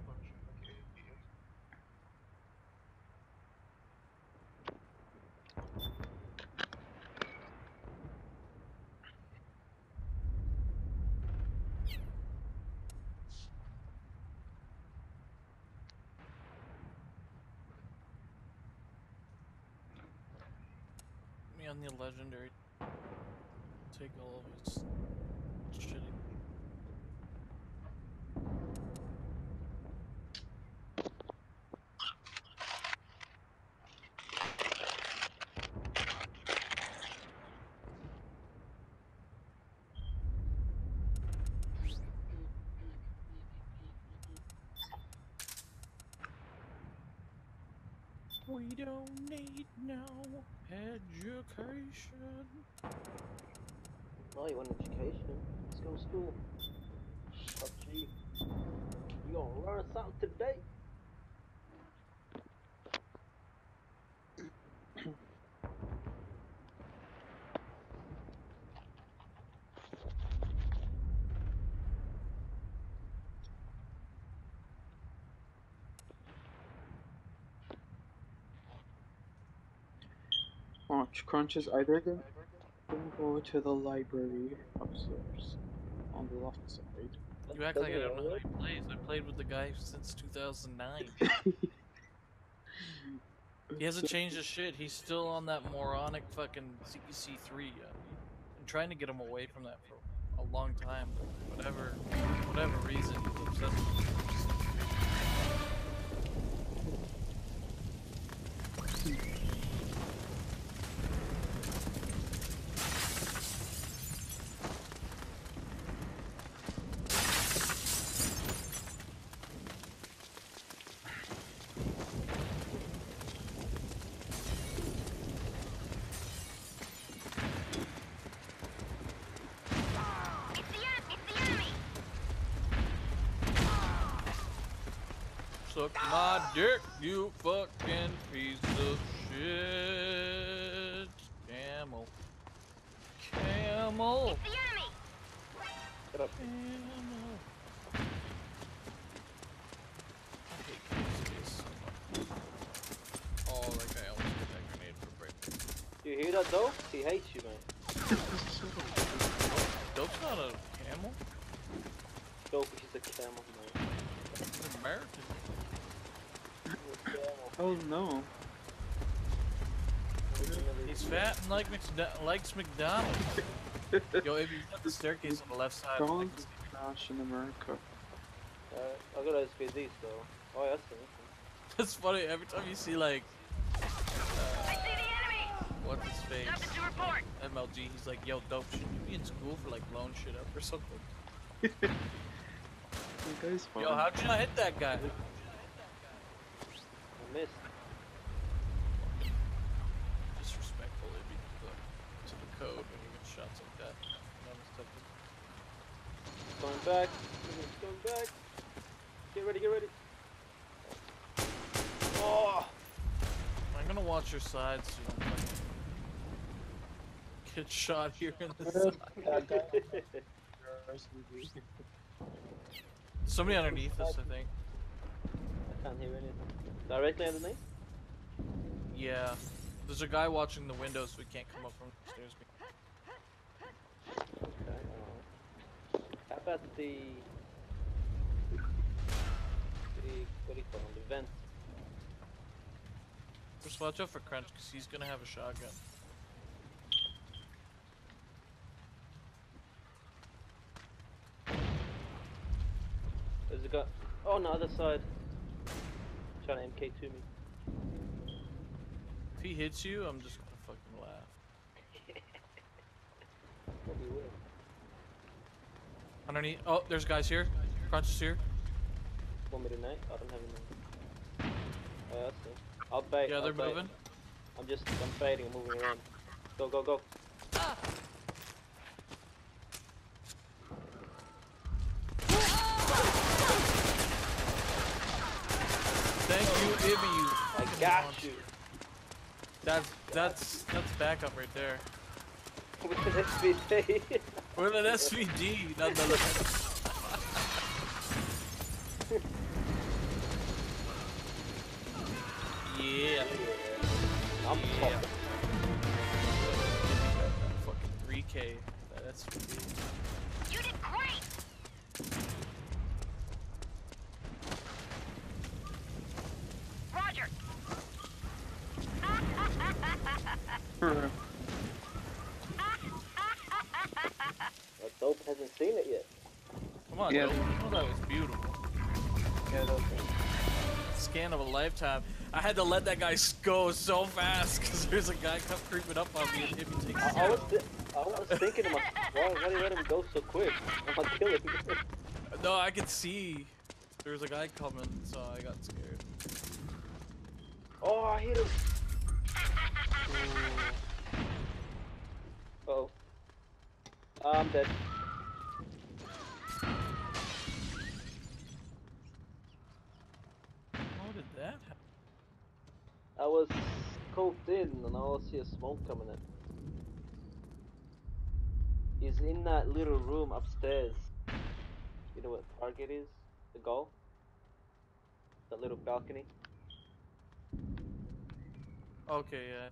Me on the legendary. Take all of his shitty. We don't need no education. Oh, you want education? Let's go to school. PUBG. You gonna learn something today? Watch, Crunch is either gonna go to the library upstairs on the left side. You act like I don't know how he plays. I played with the guy since 2009. He hasn't changed his shit. He's still on that moronic fucking CC3. I'm trying to get him away from that for a long time. Whatever reason, he's obsessed with it. Suck my dick, you fucking piece of shit. Camel. Camel. It's the enemy! Get up. Camel. I hate this so much. Oh, that guy almost got that grenade for break. You hear that, Dope? He hates you, man. Dope's not a camel. Dope, he's a camel, man. He's American. He's a camel. Oh no. He's fat and likes McDonald's. Yo, if you got the staircase on the left side, I can Don't see crash in America. I got SPDs though. Oh, yeah, that's it. It's funny every time you see like I see the enemy! what's his face Nothing to report! MLG, he's like, yo, Dope, should you be in school for like blowing shit up or something? That guy's fun. Yo, how'd you not hit that guy? I missed. Disrespectful, it'd be to the code when you get shots like that. Going back. It's going back. Get ready, get ready. Oh! I'm gonna watch your sides so you don't fucking get shot here in the side. Somebody underneath us, I think. I can't hear anything. Directly underneath? Yeah. There's a guy watching the window so we can't come up from the stairs. Okay, how about the what do you call them? The vent. Just watch out for Crunch because he's gonna have a shotgun. There's a guy. Oh, on the other side. Trying to MK2 me. If he hits you, I'm just gonna fucking laugh. Probably will. Underneath. Oh, there's guys here. Crunch is here. Want me tonight? I don't have any. Oh, that's it. I'll bait. Yeah, I'll they're bait. moving. I'm fading, I'm moving around. Go, go, go. Thank you, Ibby. You I got you. That's backup right there. With an SVD. With an SVD, nonetheless. Yeah. I'm talking. Fucking 3K. That's SVD. You did great! Roger! That dope hasn't seen it yet. Come on, Yeah. Joe. Oh, that was beautiful. Yeah, that's Scan of a lifetime. I had to let that guy go so fast because there's a guy come creeping up on me and if he takes I was thinking to myself, why do you let him go so quick? I'm gonna kill him. No, I could see there was a guy coming, so I got scared. Oh, I hit him. Oh. I'm dead. How did that happen? I was scoped in and I all see a smoke coming in. He's in that little room upstairs. You know what target is? The goal? That little balcony? Okay, yeah.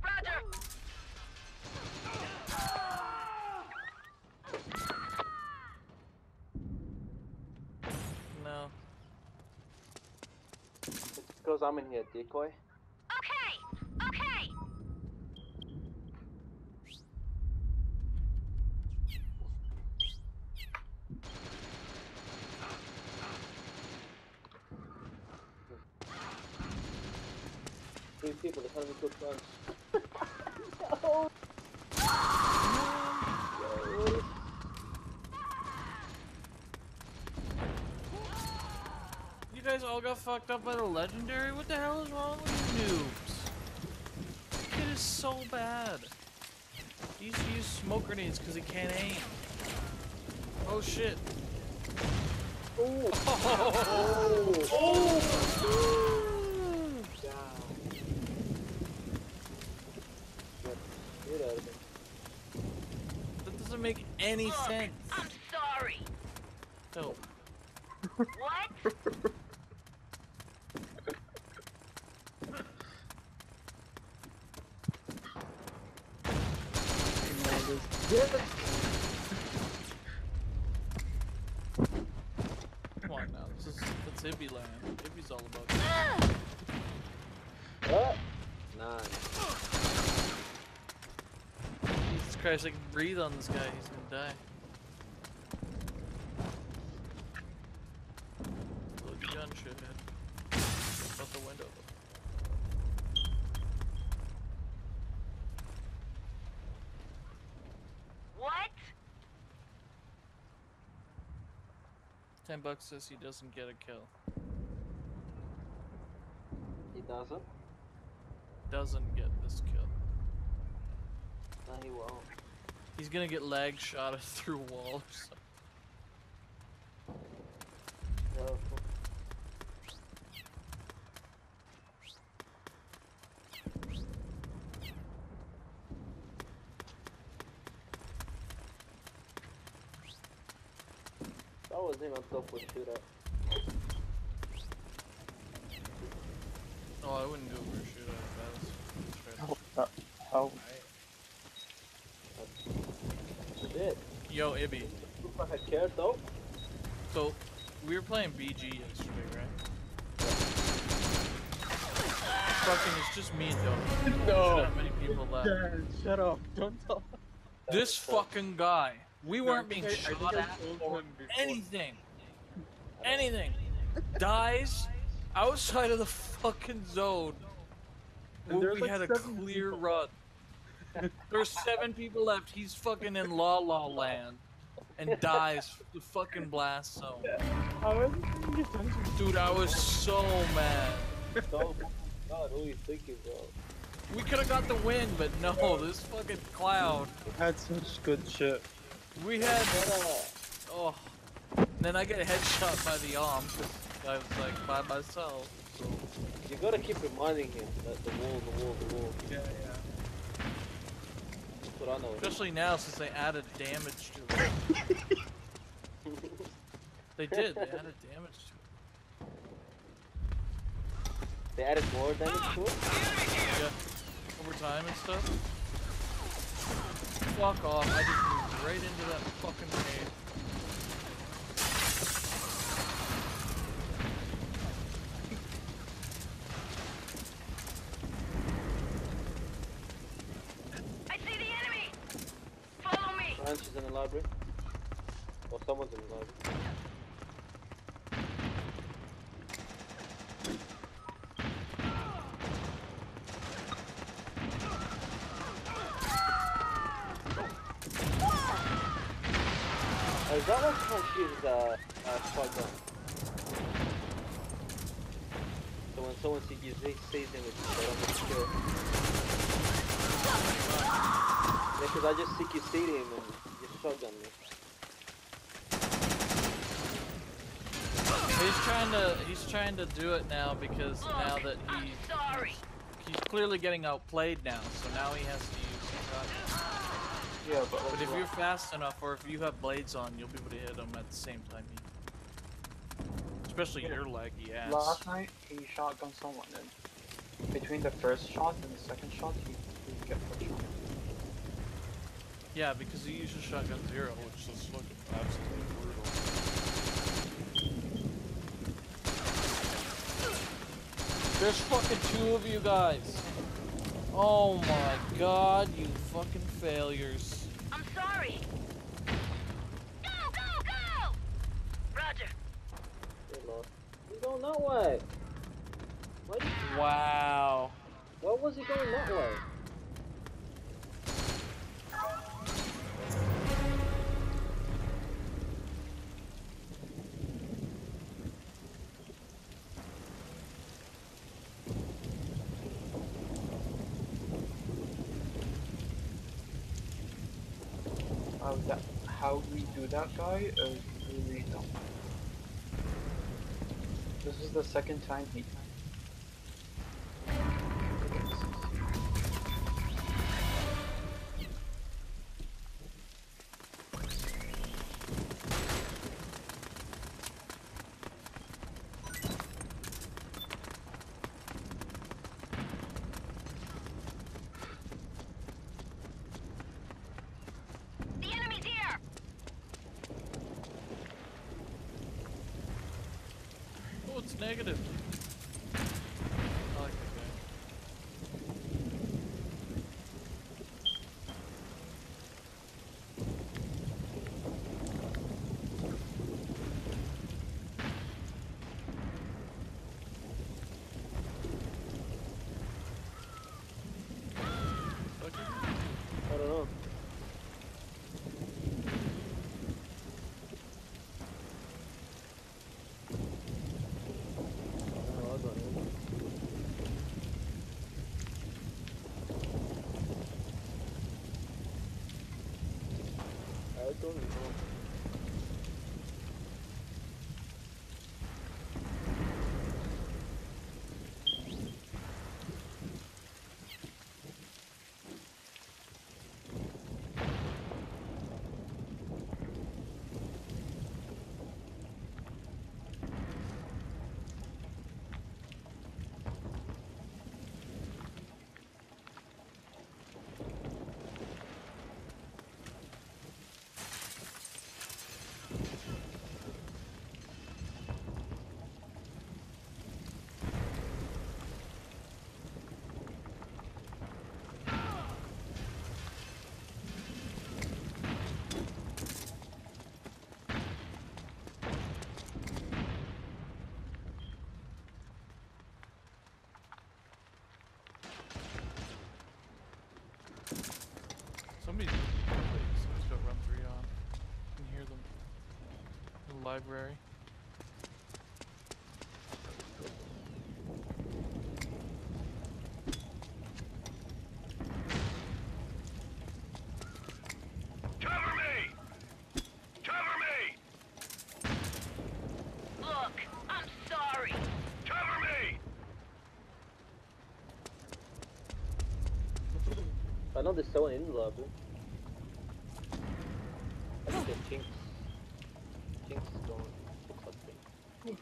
Roger! No. It's because I'm in here, decoy. Okay! Okay! Three people, they're having a good fun. No! Yo. You guys all got fucked up by the legendary? What the hell is wrong with you noobs? This kid is so bad. He used to use smoke grenades because he can't aim. Oh shit. Oh! Oh! Get out of here. That doesn't make any Look, sense. I'm sorry. No. What? Come on now. That's Ibby land. Ibby's all about What? Nine. Jesus Christ, I can breathe on this guy. He's gonna die. Load your gun, shithead. Jump out the window. What? $10 says he doesn't get a kill. He doesn't? Doesn't get this kill. No, he won't. He's gonna get lag shot through a wall or something. No. That was him on top with shootout. Oh, I wouldn't go for a shootout if that was straight up. How? That's it. Yo, Ibby. If I had cared though. So, we were playing BG yesterday, right? Fucking, it's just me and Joe. No. There's not many people left. Dad, shut up. Don't tell. This fucking guy. We weren't being I shot think I at told or him before. anything. Anything. Dies outside of the fucking zone And where there's we like had a 7 clear people. run. There's 7 people left. He's fucking in La La Land and dies from the fucking blast zone. I wasn't paying attention. Dude, I was so mad. Oh my god, what are you thinking, bro? We could have got the win, but no, this fucking cloud. Had such good shit. We had, oh. And then I get headshot by the arm because I was like by myself. So. You gotta keep reminding him that the wall. Yeah. That's what I know. Especially now since they added damage to it. They did, they added damage to it. They added more damage to it? Yeah. Over time and stuff. Fuck off, I just moved right into that fucking cave. I see the enemy! Follow me! Branch is in the library. Or someone's in the library. Is that like how she uses shotgun? So when someone sees you, they sees him, they don't make sure. Yeah, because I just see him and just shotgun me. He's trying to do it now because now that he's clearly getting outplayed now, so now he has to use the shotgun. Yeah, but If you're fast enough, or if you have blades on, you'll be able to hit him at the same time. Especially your laggy ass. last night he shotgunned someone, and between the first shot and the second shot, he kept pushing. Yeah, because he uses shotgun 0, which is fucking absolutely brutal. There's fucking 2 of you guys. Oh my god, you fucking failures. I'm sorry! Go! Roger! You're lost. He's going that way. Wow. Why was he going that way? How we do that guy is really dumb. This is the second time he. The enemy's here! Oh, it's negative. I like that guy. Okay. I don't know. I don't know. library. Cover me! Cover me! Look, I'm sorry. Cover me! I know there's someone in the lobby. I think there's Jinx. Jinx is gone. Looks like Jinx.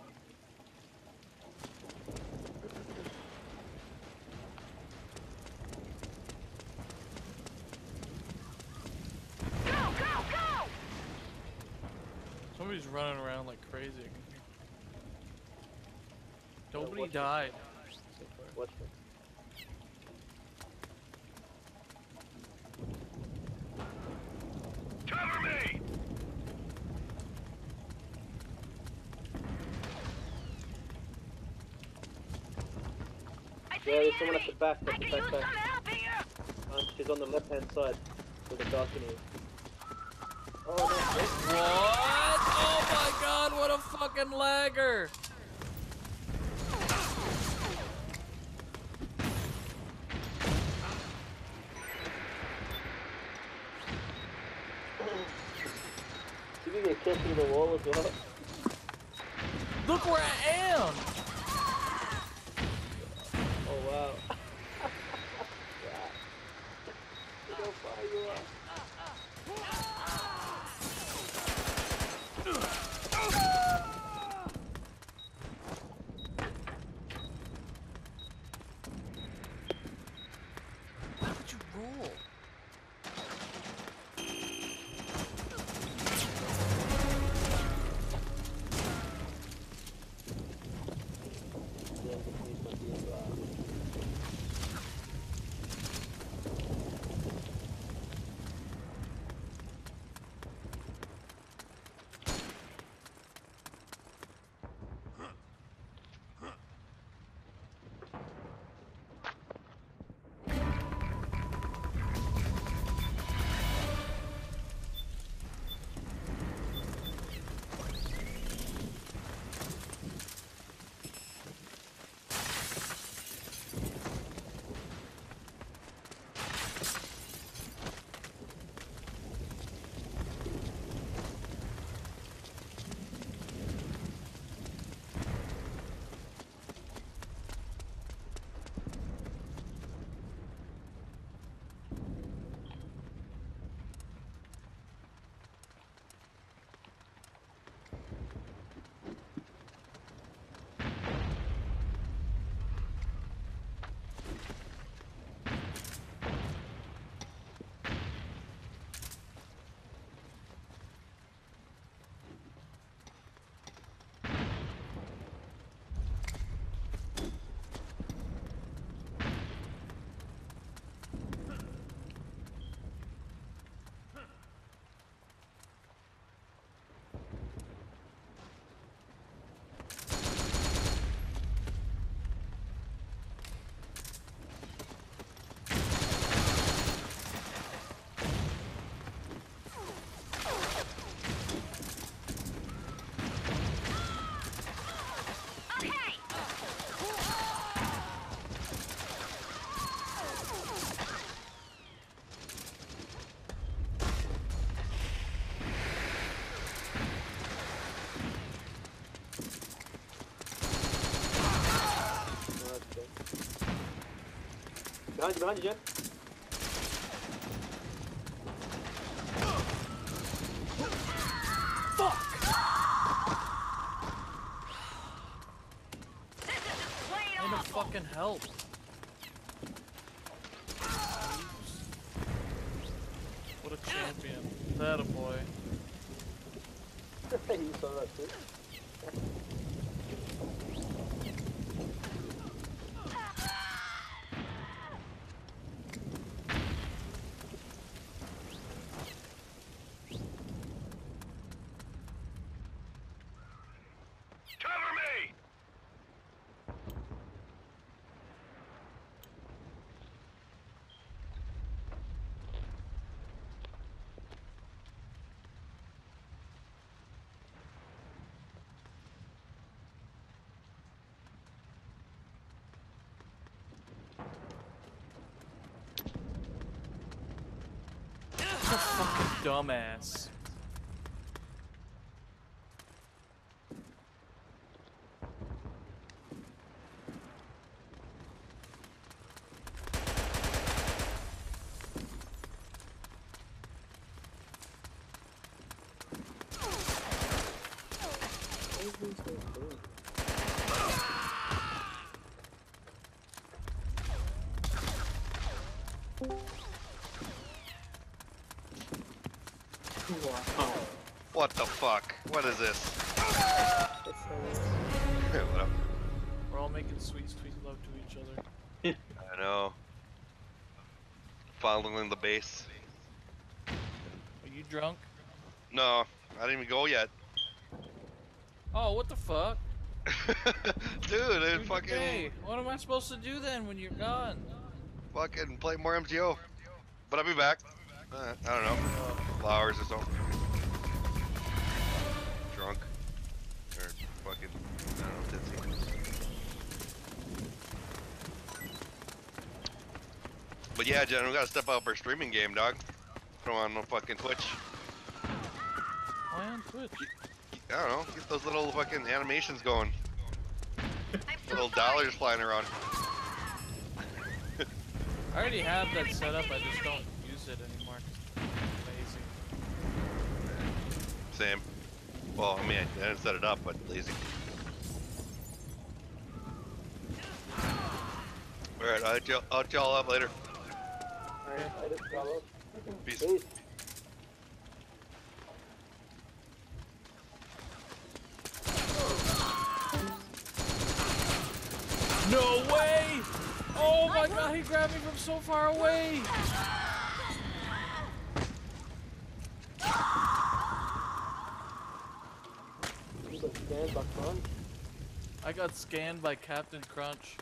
Go, go, go! Somebody's running around like crazy. I can hear. Nobody watch it. died so far. Watch me. Cover me! I see Yeah, the there's someone at enemy. the back. I At the can use back. some help here. She's on the left hand side with the balcony. Oh no! What? Oh my god, what a fucking lagger! Did you get killed through the wall as well? Look where I am! Oh wow. Look how far you are. How did you roll? Yeah, the police might be involved. Behind you, Jen. Ain't no fucking help. What a champion. That a boy. You saw that too. Cover me! Fucking dumbass. What the fuck? What is this? What up? We're all making sweet, sweet love to each other. I know. Following the base. Are you drunk? No, I didn't even go yet. Oh, what the fuck? Dude, I Dude, fucking hey, what am I supposed to do then when you're gone? fucking play more MGO. But I'll be back. I don't know. Flowers or something. Drunk. Or fucking, I don't know, tipsy. But yeah, Jen, we gotta step up our streaming game, dog. Throw on no fucking Twitch. Why on Twitch? I don't know, get those little fucking animations going. Little dollars flying around. I already have that set up, I just don't use it anymore. Lazy. Same. Well, I mean, I didn't set it up, but lazy. Alright, I'll hit y'all up later. Peace. No way! Oh my god, he grabbed me from so far away! You got scanned by Crunch? I got scanned by Captain Crunch.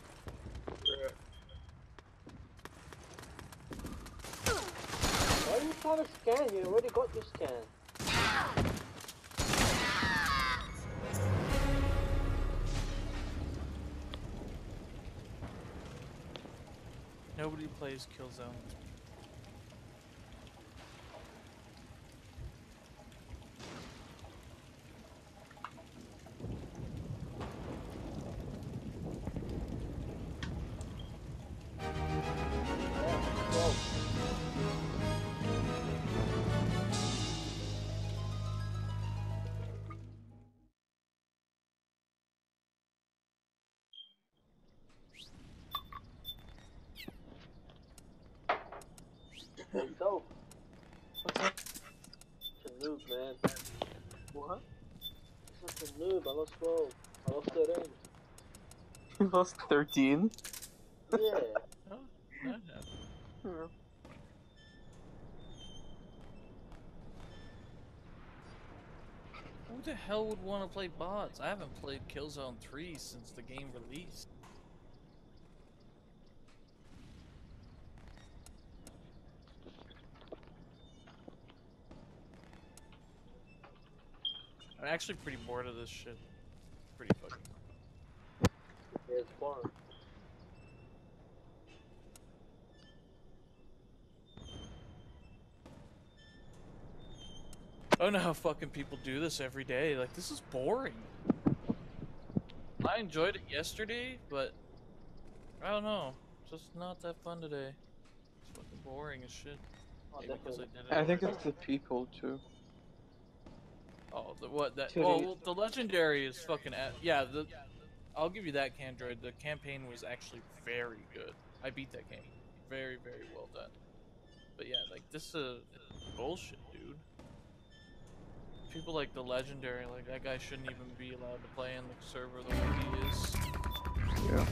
Why are you trying to scan? You already got your scan. Nobody plays Killzone. So, it's a noob, man. What? Such a noob. I lost 12. I lost 13. You lost 13? Oh, Yeah. that happened. Yeah. Who the hell would want to play bots? I haven't played Killzone 3 since the game released. I'm actually pretty bored of this shit. Pretty fucking. Yeah, it's fun. I don't know how fucking people do this every day. Like, this is boring. I enjoyed it yesterday, but I don't know. It's just not that fun today. It's fucking boring as shit. Oh, Maybe because I did it. I think already. it's the people too. Oh, the what? That? Today- Oh, well, the legendary is fucking. Yeah, I'll give you that, Candroid. The campaign was actually very good. I beat that game. Very, very well done. But yeah, like this is bullshit, dude. People like the legendary, like that guy shouldn't even be allowed to play in the server the way he is. Yeah.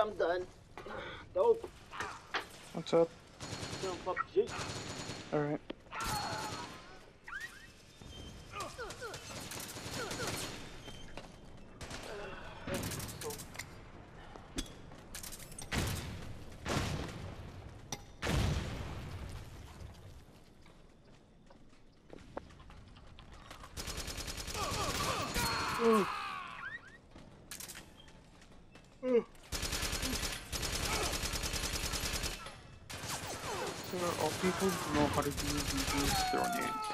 I'm done. Dope. What's up? Doing PUBG. Alright. Sir, all people know how to use grenades.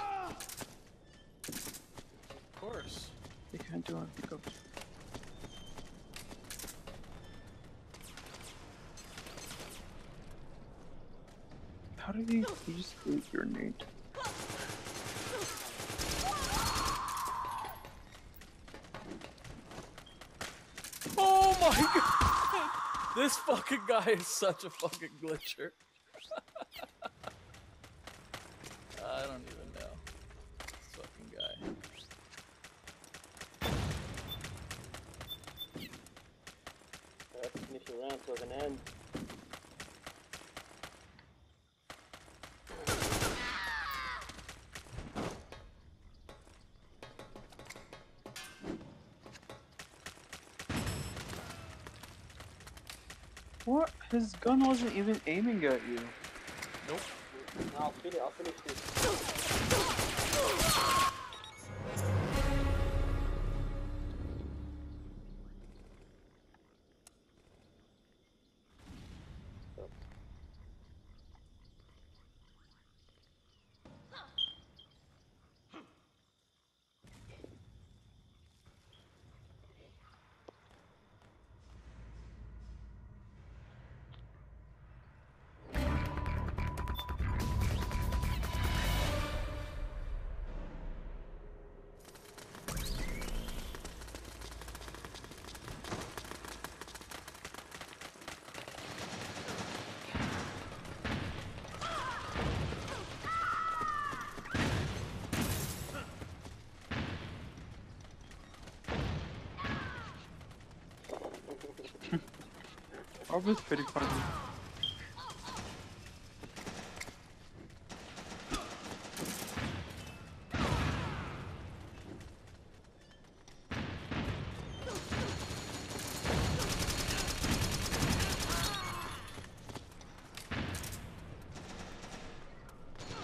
Of course. They can't do anything else. How did he use a grenade? Oh my god! This fucking guy is such a fucking glitcher. I don't even know. This fucking guy. Let's finish the round till an end. What? His gun wasn't even aiming at you. Nope. No, I'll finish this. That was pretty funny.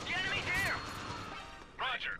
The enemy's here! Roger.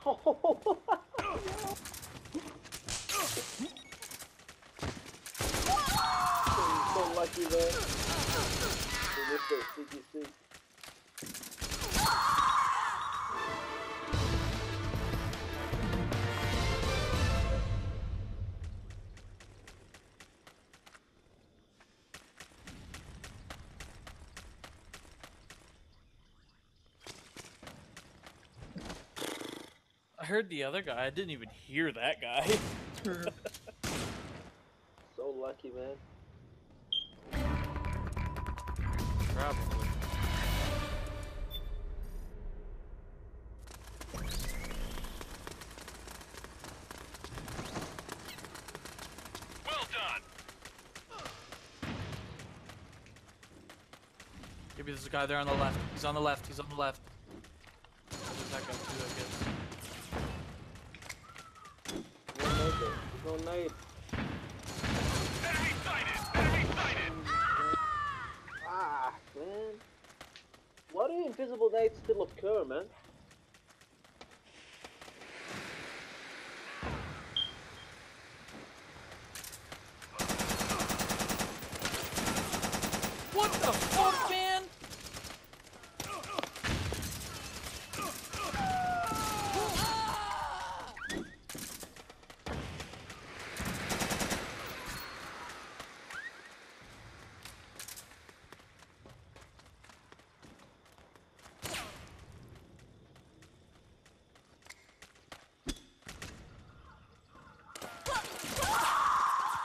So lucky, man. They missed their CGC. I heard the other guy. I didn't even hear that guy. So lucky, man. Probably. Well done. Maybe there's a guy there on the left. He's on the left. He's on the left. There's that guy too, I guess. No nade. Enemy sighted. Enemy sighted. Ah, man. Why do invisible nades still occur, man? What the fuck, man?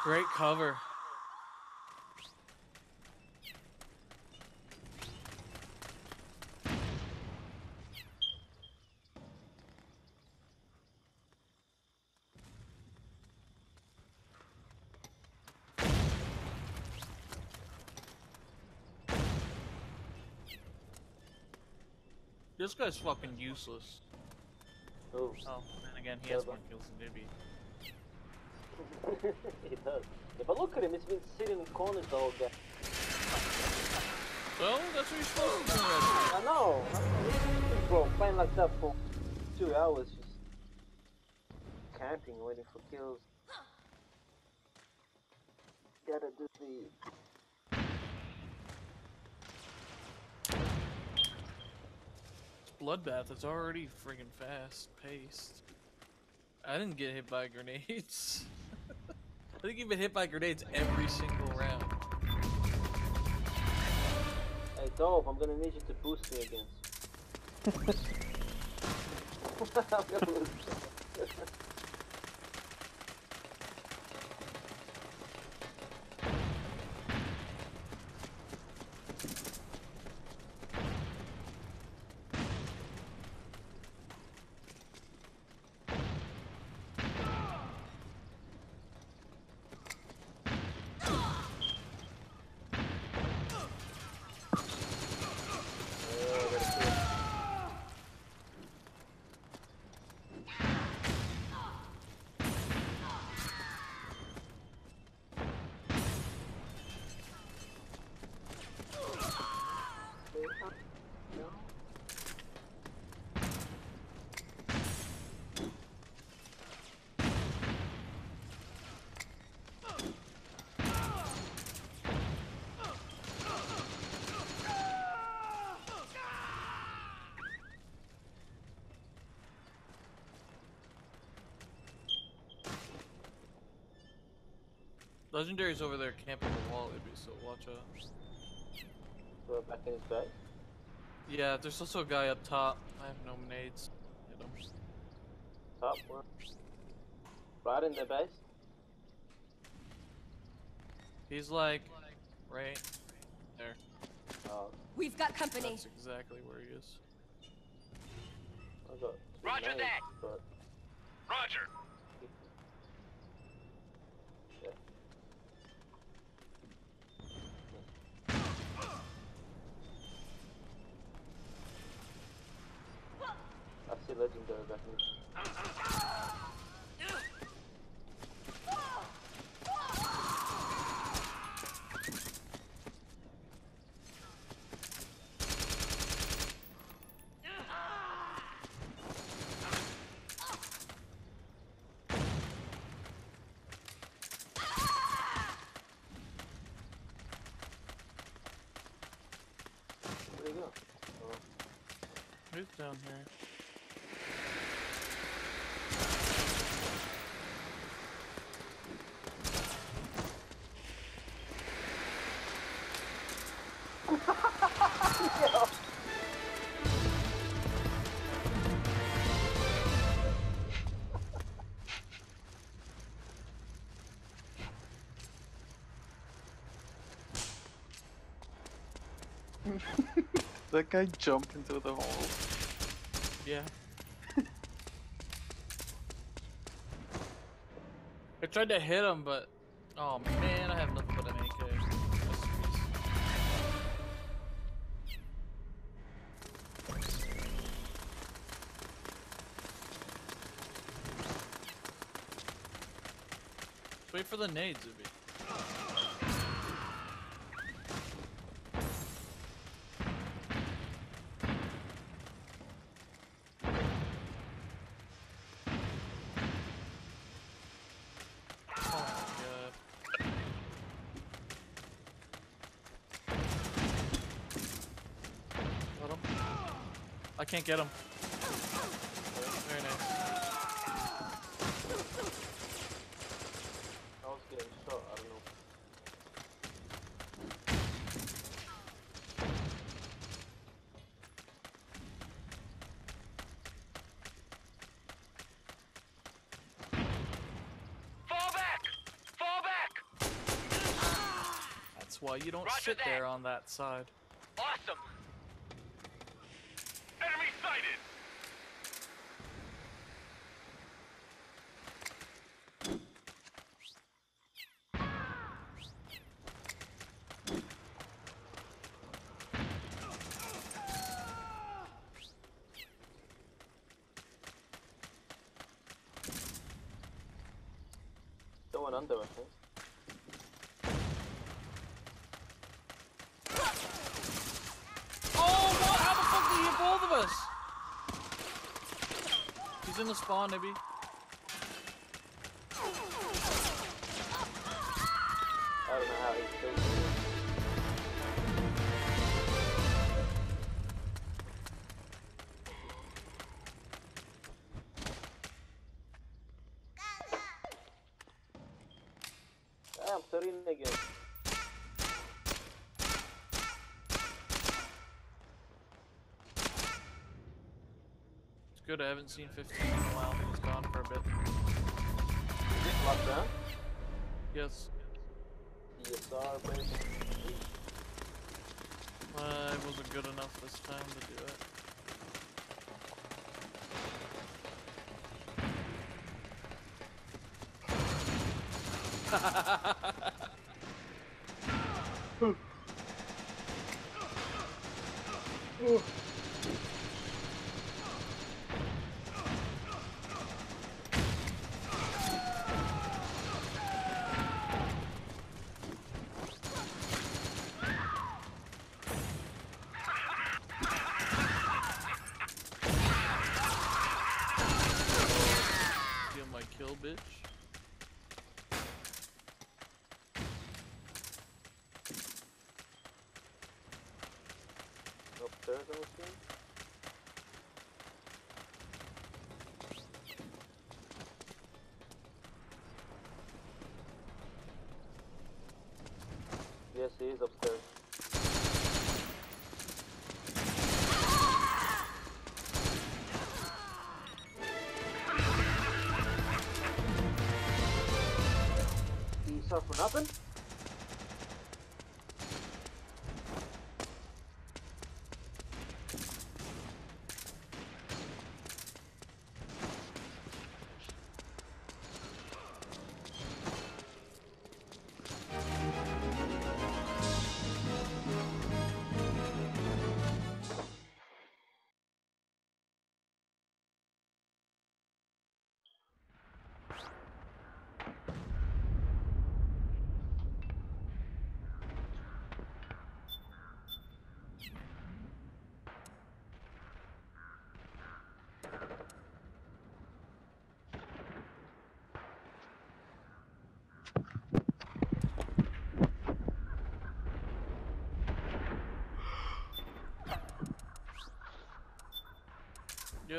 Great cover. This guy's fucking useless. Oh. Oh, and again, he has more kills than Dibby. He does. Yeah, but look at him, he's been sitting in corners the whole game. Well, that's what you're supposed to do, Reggie. I know. Bro, playing like that for 2 hours, just camping, waiting for kills. Gotta do the... Bloodbath is already friggin' fast paced. I didn't get hit by grenades. I think you've been hit by grenades every single round. Hey Dove, I'm gonna need you to boost me again. I'm gonna lose. Legendary's over there camping the wall, Ibby, so watch out. Go back in his bag. Yeah, there's also a guy up top. I have no nades. Hit him. Top one. Right in their base. He's like, right there. Oh, We've got company. That's exactly where he is. I got two Roger nades, that. but Roger. yeah. I see legendary back in. Who's down here? That guy jumped into the hole. Yeah. I tried to hit him, but oh man, I have nothing but an AK. Let's wait for the nades, Zuby. I can't get him. Very nice. I was getting shot, I don't know. Fall back! Fall back! That's why you don't Roger sit that. there on that side. Awesome! Enemy sighted! Going under, I think. Oh, what? How the fuck did he hit both of us? He's in the spawn, maybe. I don't know how he killed me. Damn, 13 again. It's good, I haven't seen 15 in a while. He was gone for a bit. Is it locked down? Yes. ESR, baby. It wasn't good enough this time to do it. Steal my kill, bitch. Upstairs, I was seeing. Yes, he is upstairs. You saw for nothing?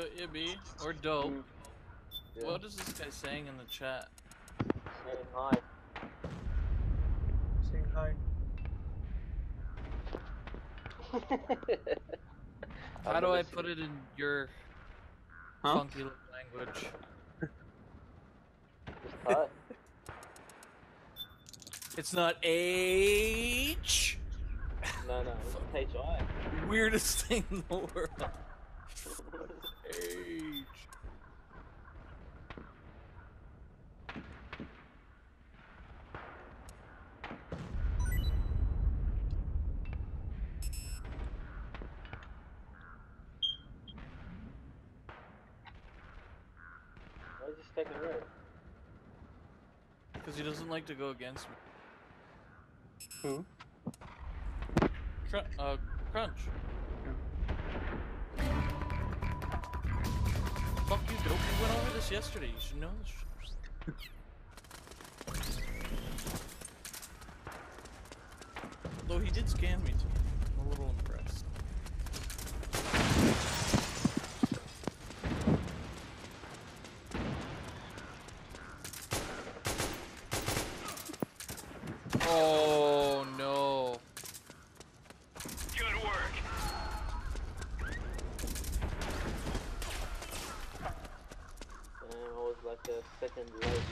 Ibby, or Dope. Yeah. What is this guy saying in the chat? Saying hi. Saying hi. How do I put it in your funky little language? Just hi. It's not H. No, it's HI. Weirdest thing in the world. H. Why is he stacking red? Because he doesn't like to go against me. Who? Crunch. Fuck you, Dope. We went over this yesterday. You should know this shit. Though he did scan me too. I'm a little impressed. Oh no. Good work. Damn, I was like a second late.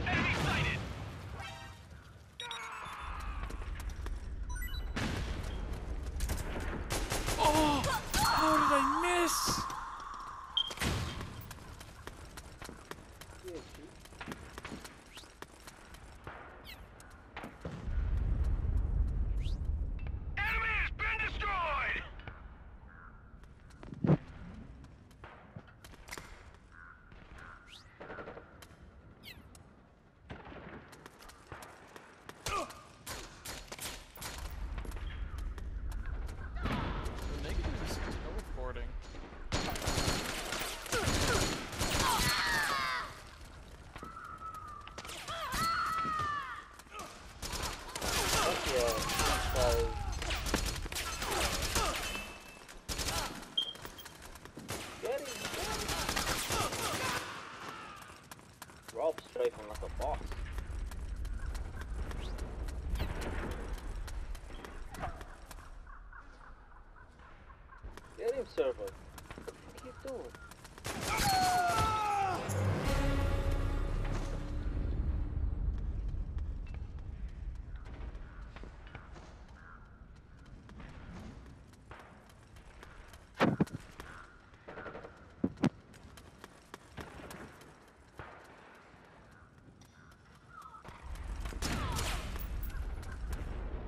Enemy sighted. Oh! How did I miss? Enemy has been destroyed. The negative is teleporting. Fuck yeah. So... Get him! Rob strafing like a boss. Get him, server. What the fuck are you doing?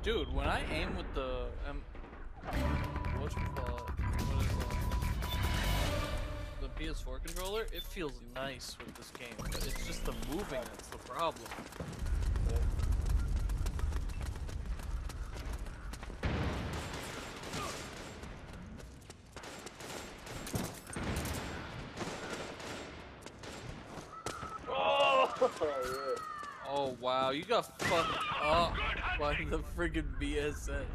Dude, when I aim with the whatchamacallit, what is the PS4 controller, it feels nice with this game, but it's just the moving that's the problem. Oh, yeah. Oh wow, you got fucked up by the friggin' BSS.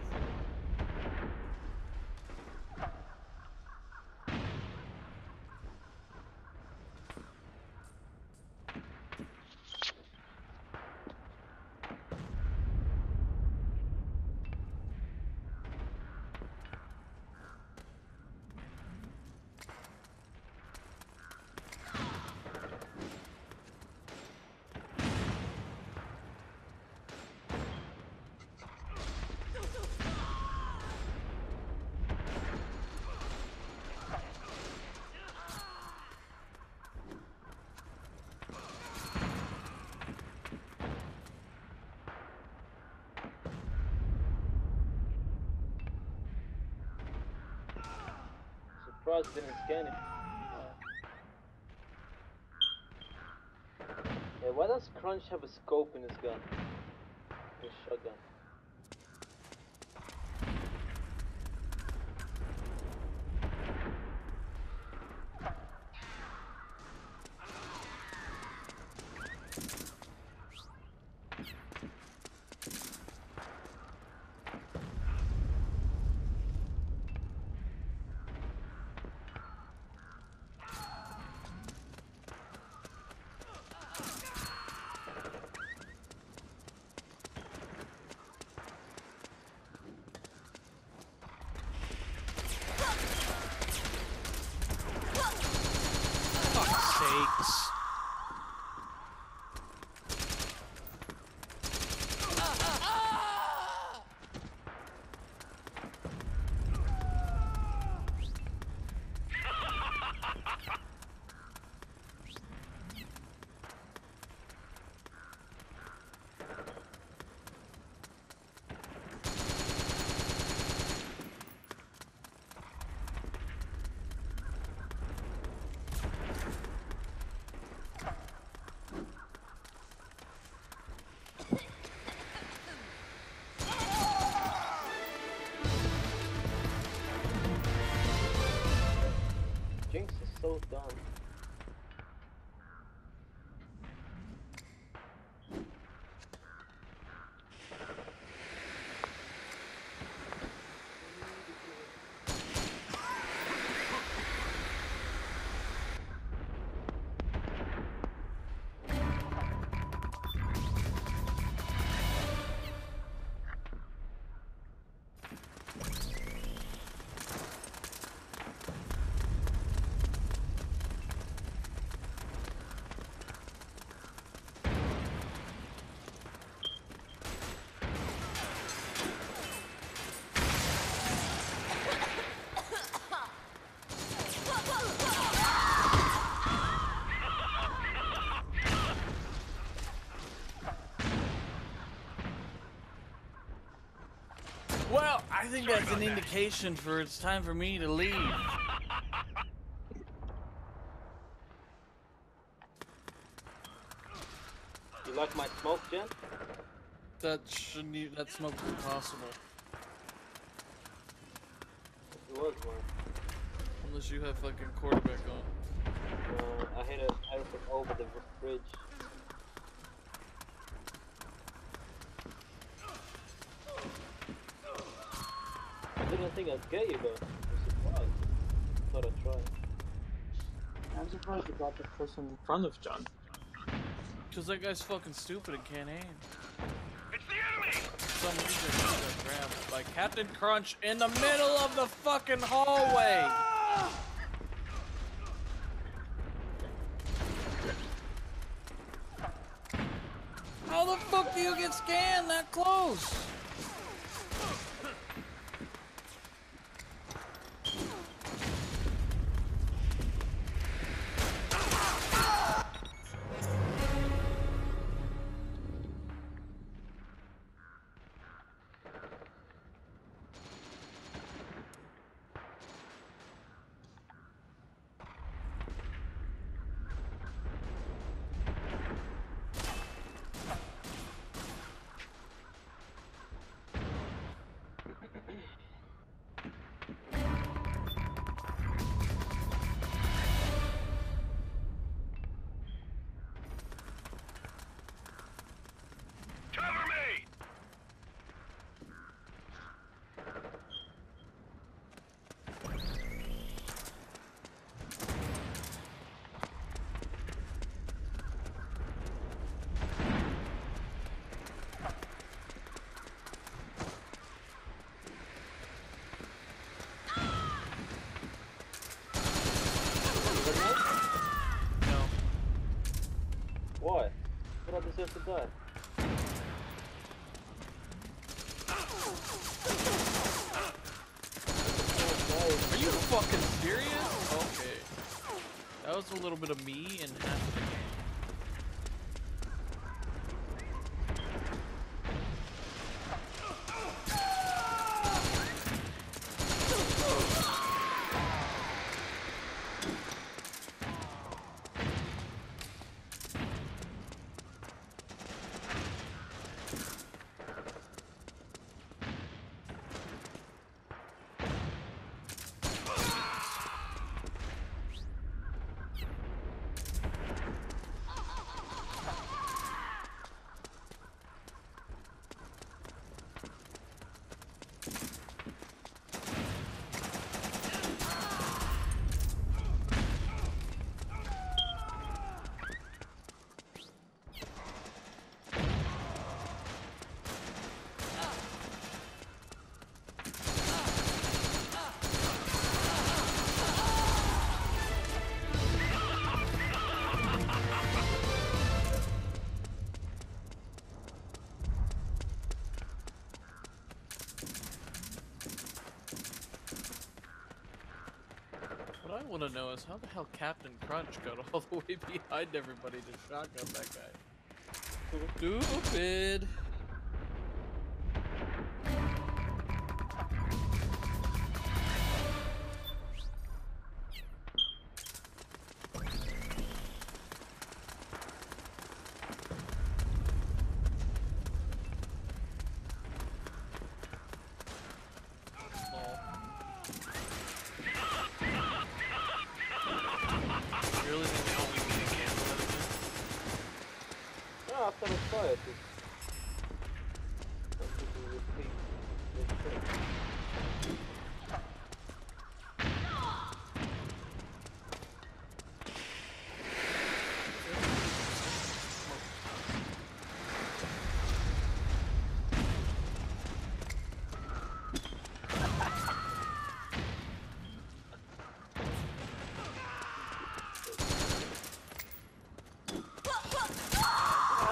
Surprised didn't scan it. Yeah, why does Crunch have a scope in his gun? His shotgun. aches. Jinx is so dumb. Well, I think that's an indication for it's time for me to leave. You like my smoke, Jen? That shouldn't even, that smoke's impossible. It was one. Unless you have fucking quarterback on. I hit it from over the bridge. I didn't think I'd get you though. I'm surprised. Thought I'd try. I'm surprised you got the person in front of John. Cause that guy's fucking stupid and can't aim. It's the enemy! For some reason he got grabbed by Captain Crunch in the middle of the fucking hallway. How the fuck do you get scanned that close? Cover me! No. Why? What I deserve to die? Are you fucking serious? Okay. That was a little bit of me and half of the game. want to know is how the hell Captain Crunch got all the way behind everybody to shotgun that guy. Stupid. After the fire, it repeat the trick.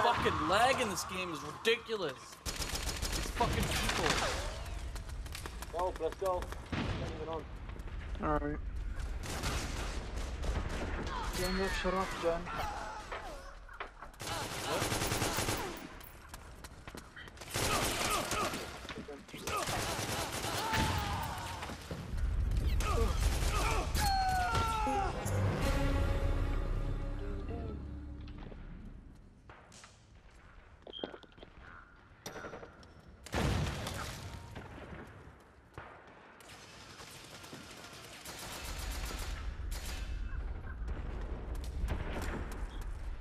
Fucking lag in this game is ridiculous. It's fucking people. Go, let's go. Turning it on. Alright. Jen, shut up, Jen.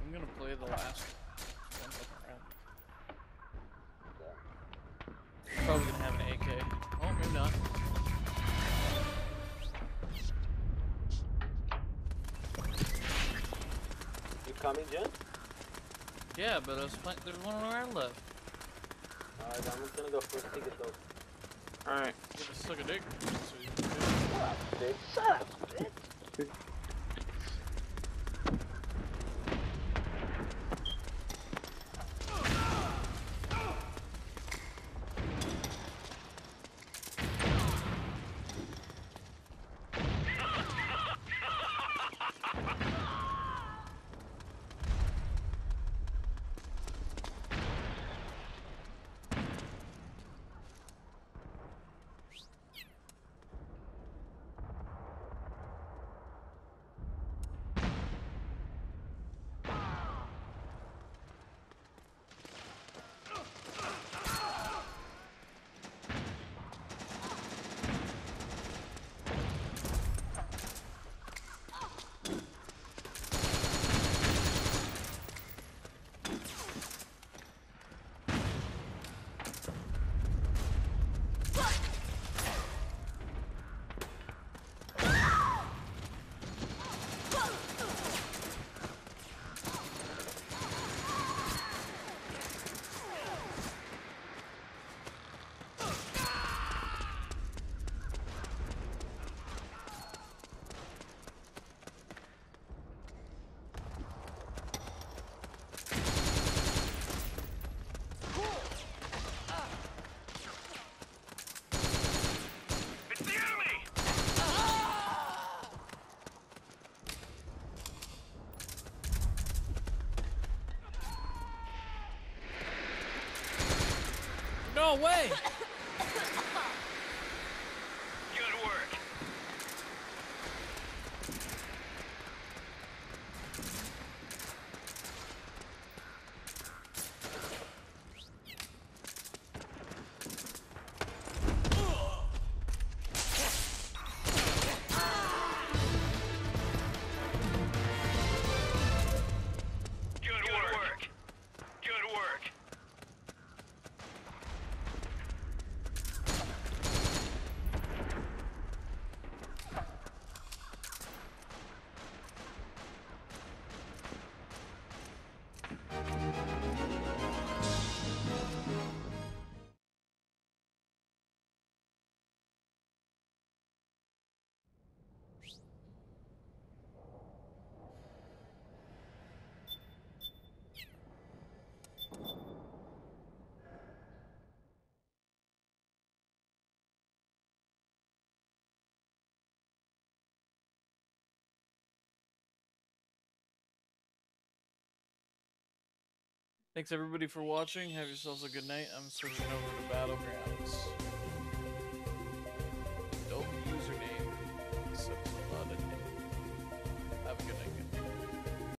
I'm gonna play the last one round. Probably gonna have an AK. Oh, maybe not. You coming, Jen? Yeah, but I was playing. There's one around left. Alright, I'm just gonna go for a ticket though. Alright. Gonna suck a dick. Shut up, bitch. Shut up, bitch. No way! Good work. Good work. Good work. Thanks everybody for watching. Have yourselves a good night. I'm switching over to Battlegrounds.